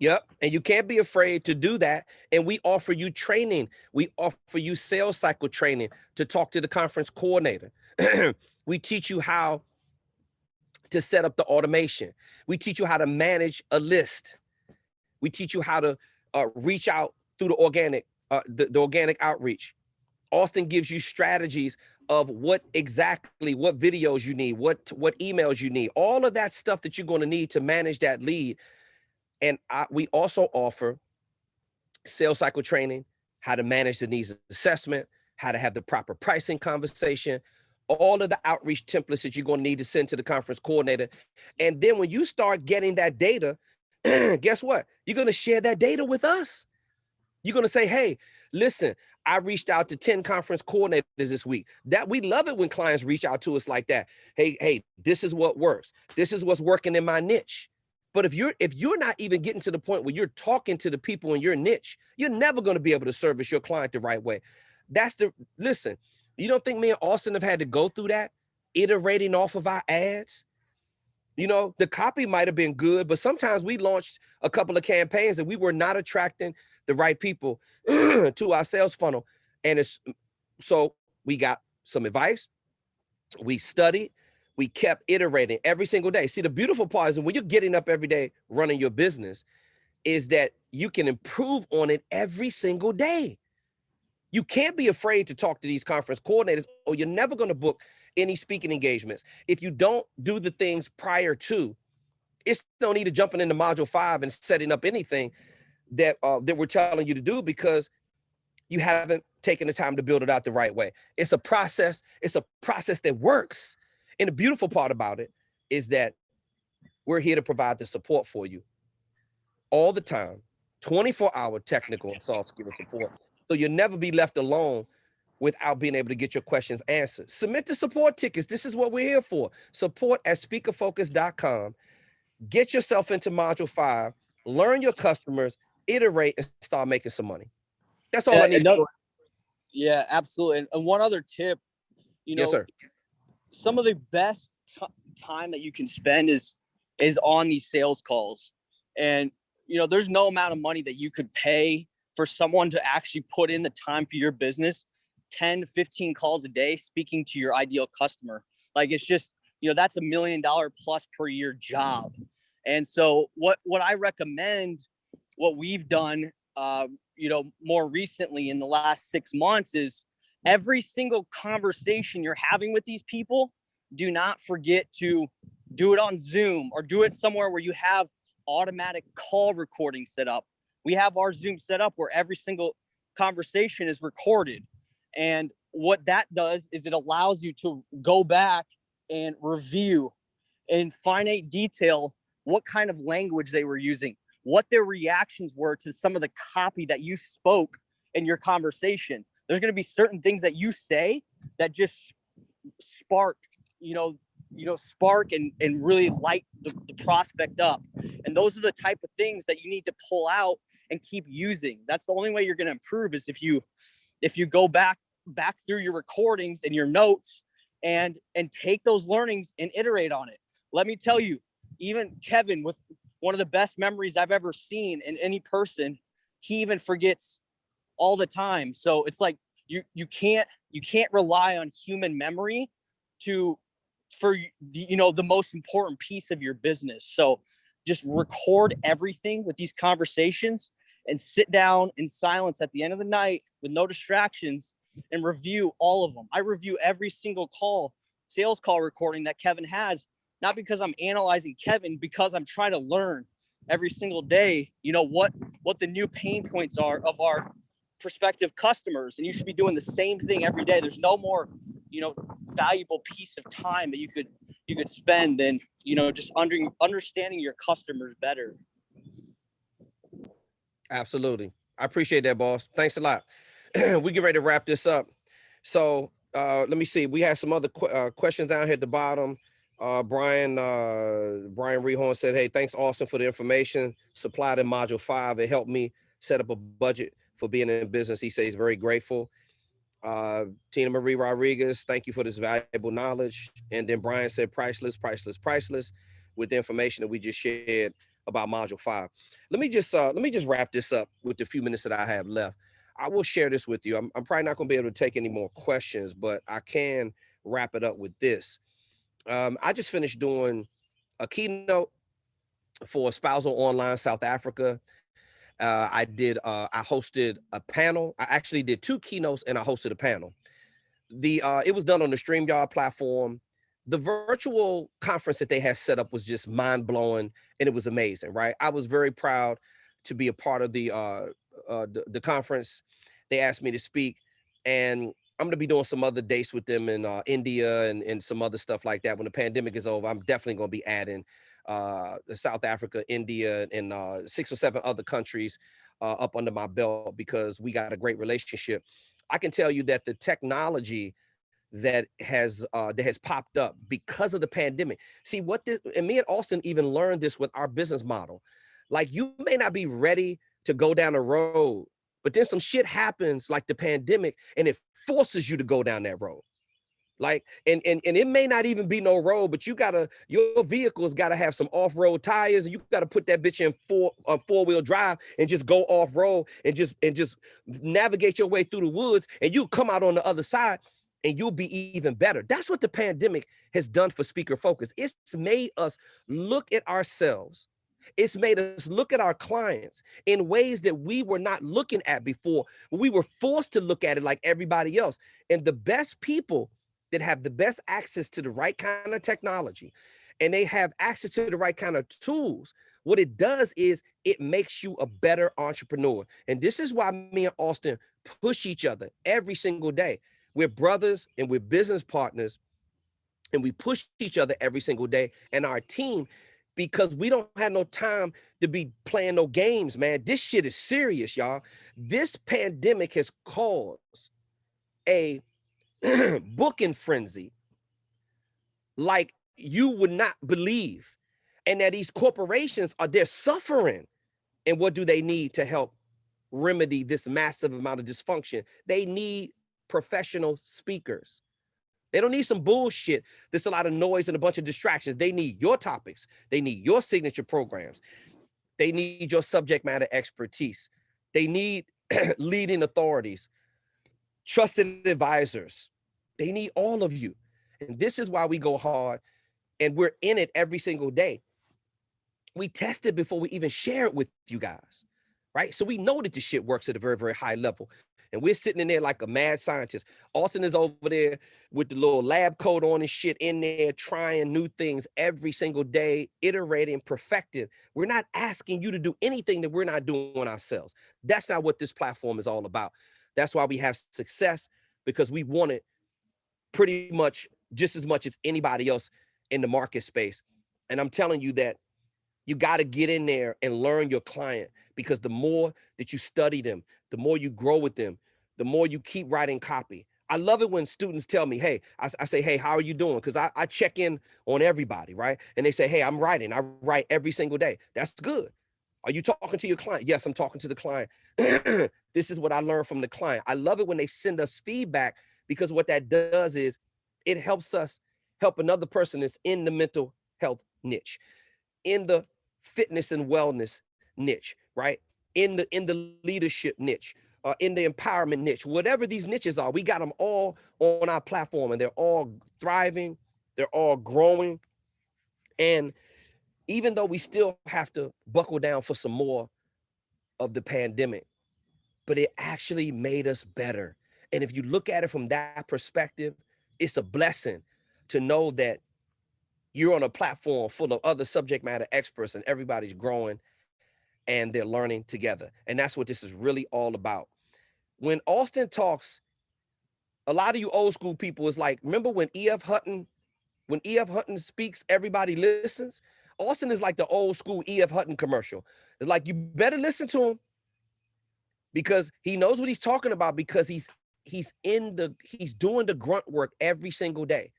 Yep. And you can't be afraid to do that. And we offer you training. We offer you sales cycle training to talk to the conference coordinator. We teach you how to set up the automation. We teach you how to manage a list. We teach you how to reach out through the organic outreach. Auston gives you strategies of what videos you need, what emails you need, all of that stuff that you're going to need to manage that lead. And we also offer sales cycle training, how to manage the needs assessment, how to have the proper pricing conversation, all of the outreach templates that you're going to need to send to the conference coordinator. And then when you start getting that data, guess what? You're going to share that data with us. You're going to say, hey, listen, I reached out to 10 conference coordinators this week. That we love it when clients reach out to us like that. Hey, this is what works. This is what's working in my niche. But if you're not even getting to the point where you're talking to the people in your niche, you're never going to be able to service your client the right way. Listen, you don't think me and Auston have had to go through that, iterating off of our ads? The copy might have been good, but sometimes we launched a couple of campaigns and we were not attracting the right people to our sales funnel. And so we got some advice, we studied, we kept iterating every single day. See, the beautiful part is when you're getting up every day running your business is that you can improve on it every single day. You can't be afraid to talk to these conference coordinators or you're never going to book any speaking engagements. If you don't do the things prior to, it's no need to jumping into module 5 and setting up anything that we're telling you to do, because you haven't taken the time to build it out the right way. It's a process. It's a process that works. And the beautiful part about it is that we're here to provide the support for you all the time, 24-hour technical and soft skill support. So you'll never be left alone without being able to get your questions answered. Submit the support tickets. This is what we're here for. Support@speakerfocus.com. Get yourself into module 5, learn your customers, iterate, and start making some money. That's all I need. Yeah, absolutely. And one other tip, Yes, sir. some of the best time that you can spend is on these sales calls. And, there's no amount of money that you could pay for someone to actually put in the time for your business, 10 to 15 calls a day, speaking to your ideal customer. Like, it's just, that's $1 million plus per year job. And so what I recommend, what we've done, more recently in the last 6 months, is every single conversation you're having with these people, do not forget to do it on Zoom or do it somewhere where you have automatic call recording set up. We have our Zoom set up where every single conversation is recorded. And what that does is it allows you to go back and review in finite detail what kind of language they were using, what their reactions were to some of the copy that you spoke in your conversation. There's going to be certain things that you say that just spark and really light the prospect up. And those are the type of things that you need to pull out and keep using. That's the only way you're going to improve, is if you go back through your recordings and your notes and take those learnings and iterate on it. Let me tell you, even Kevin, with one of the best memories I've ever seen in any person, he even forgets all the time. So it's like you can't rely on human memory for the most important piece of your business. So just record everything with these conversations and sit down in silence at the end of the night with no distractions and review all of them. I review every single sales call recording that Kevin has, not because I'm analyzing Kevin, because I'm trying to learn every single day, what the new pain points are of our prospective customers. And you should be doing the same thing every day. There's no more, valuable piece of time that you could spend than, just understanding your customers better. Absolutely. I appreciate that, boss. Thanks a lot. We get ready to wrap this up. So let me see. We have some other questions down here at the bottom. Brian Rehorn said, hey, thanks, Austin, for the information supplied in module 5. It helped me set up a budget for being in business. He says he's very grateful. Tina Marie Rodriguez, thank you for this valuable knowledge. And then Brian said, priceless with the information that we just shared about module 5. Let me just wrap this up with the few minutes that I have left. I will share this with you. I'm probably not going to be able to take any more questions, but I can wrap it up with this. I just finished doing a keynote for Spousal Online South Africa. I hosted a panel. I actually did 2 keynotes and I hosted a panel. It was done on the StreamYard platform. The virtual conference that they had set up was just mind blowing, and it was amazing, right? I was very proud to be a part of the conference. They asked me to speak, and I'm going to be doing some other dates with them in India and some other stuff like that. When the pandemic is over, I'm definitely going to be adding South Africa, India, and 6 or 7 other countries up under my belt, because we got a great relationship. I can tell you that the technology that has popped up because of the pandemic. See and me and Austin even learned this with our business model. Like, you may not be ready to go down the road, but then some shit happens like the pandemic, and it forces you to go down that road. Like, and it may not even be no road, but your vehicle's got to have some off-road tires, and you got to put that bitch in four-wheel drive and just go off-road and just navigate your way through the woods, and you come out on the other side and you'll be even better. That's what the pandemic has done for Speaker Focus. It's made us look at ourselves. It's made us look at our clients in ways that we were not looking at before. We were forced to look at it like everybody else. And the best people that have the best access to the right kind of technology and they have access to the right kind of tools, what it does is it makes you a better entrepreneur. And this is why me and Austin push each other every single day. We're brothers and we're business partners, and we push each other every single day and our team, because we don't have no time to be playing no games, man. This shit is serious, y'all. This pandemic has caused a booking frenzy like you would not believe. And that these corporations they're suffering. And what do they need to help remedy this massive amount of dysfunction? They need professional speakers. They don't need some bullshit. There's a lot of noise and a bunch of distractions. They need your topics. They need your signature programs. They need your subject matter expertise. They need leading authorities, trusted advisors. They need all of you. And this is why we go hard, and we're in it every single day. We test it before we even share it with you guys, right? So we know that this shit works at a very, very high level. And we're sitting in there like a mad scientist. Austin is over there with the little lab coat on and shit in there, trying new things every single day, iterating, perfecting. We're not asking you to do anything that we're not doing ourselves. That's not what this platform is all about. That's why we have success, because we want it pretty much just as much as anybody else in the market space. And I'm telling you that you got to get in there and learn your client, because the more that you study them, the more you grow with them, the more you keep writing copy. I love it when students tell me, hey, I say, hey, how are you doing? Because I check in on everybody, right? And they say, hey, I'm writing. I write every single day. That's good. Are you talking to your client? Yes, I'm talking to the client. This is what I learned from the client. I love it when they send us feedback, because what that does is it helps us help another person that's in the mental health niche, in the fitness and wellness niche, right? In the leadership niche, in the empowerment niche, whatever these niches are, we got them all on our platform, and they're all thriving, they're all growing. And even though we still have to buckle down for some more of the pandemic, but it actually made us better. And if you look at it from that perspective, it's a blessing to know that you're on a platform full of other subject matter experts, and everybody's growing and they're learning together. And that's what this is really all about. When Austin talks, a lot of you old school people is like, remember when E.F. Hutton speaks, everybody listens? Austin is like the old school E.F. Hutton commercial. It's like, you better listen to him, because he knows what he's talking about, because he's doing the grunt work every single day.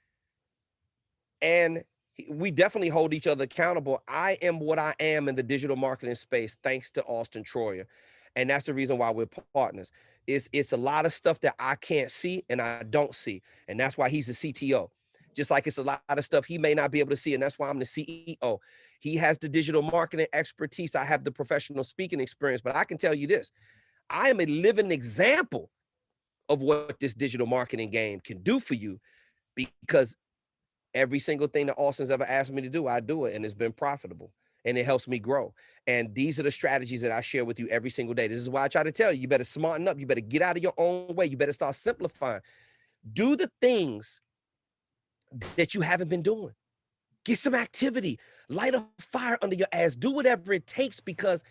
And we definitely hold each other accountable. I am what I am in the digital marketing space, thanks to Auston Troyer. And that's the reason why we're partners. It's a lot of stuff that I can't see and I don't see. And that's why he's the CTO. Just like it's a lot of stuff he may not be able to see. And that's why I'm the CEO. He has the digital marketing expertise. I have the professional speaking experience. But I can tell you this, I am a living example of what this digital marketing game can do for you, because every single thing that Austin's ever asked me to do, I do it, and it's been profitable, and it helps me grow. And these are the strategies that I share with you every single day. This is why I try to tell you, you better smarten up. You better get out of your own way. You better start simplifying. Do the things that you haven't been doing. Get some activity. Light a fire under your ass. Do whatever it takes, because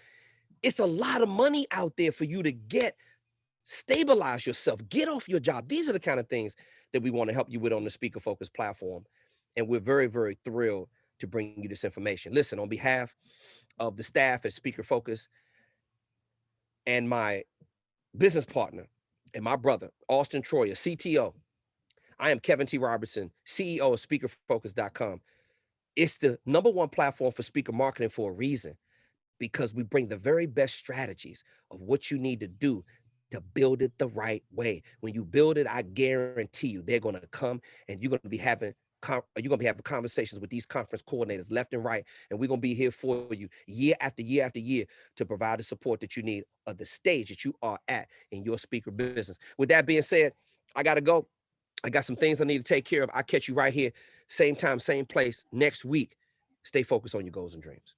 it's a lot of money out there for you to get. Stabilize yourself. Get off your job. These are the kind of things that we want to help you with on the Speaker Focus platform. And we're very, very thrilled to bring you this information. Listen, on behalf of the staff at Speaker Focus and my business partner and my brother, Auston Troyer, CTO, I am Kevin T. Robertson, CEO of SpeakerFocus.com. It's the #1 platform for speaker marketing for a reason, because we bring the very best strategies of what you need to do to build it the right way. When you build it, I guarantee you they're going to come, and you're going to be having conversations with these conference coordinators left and right, and we're going to be here for you year after year after year to provide the support that you need at the stage that you are at in your speaker business. With that being said, I got to go. I got some things I need to take care of. I'll catch you right here, same time, same place next week. Stay focused on your goals and dreams.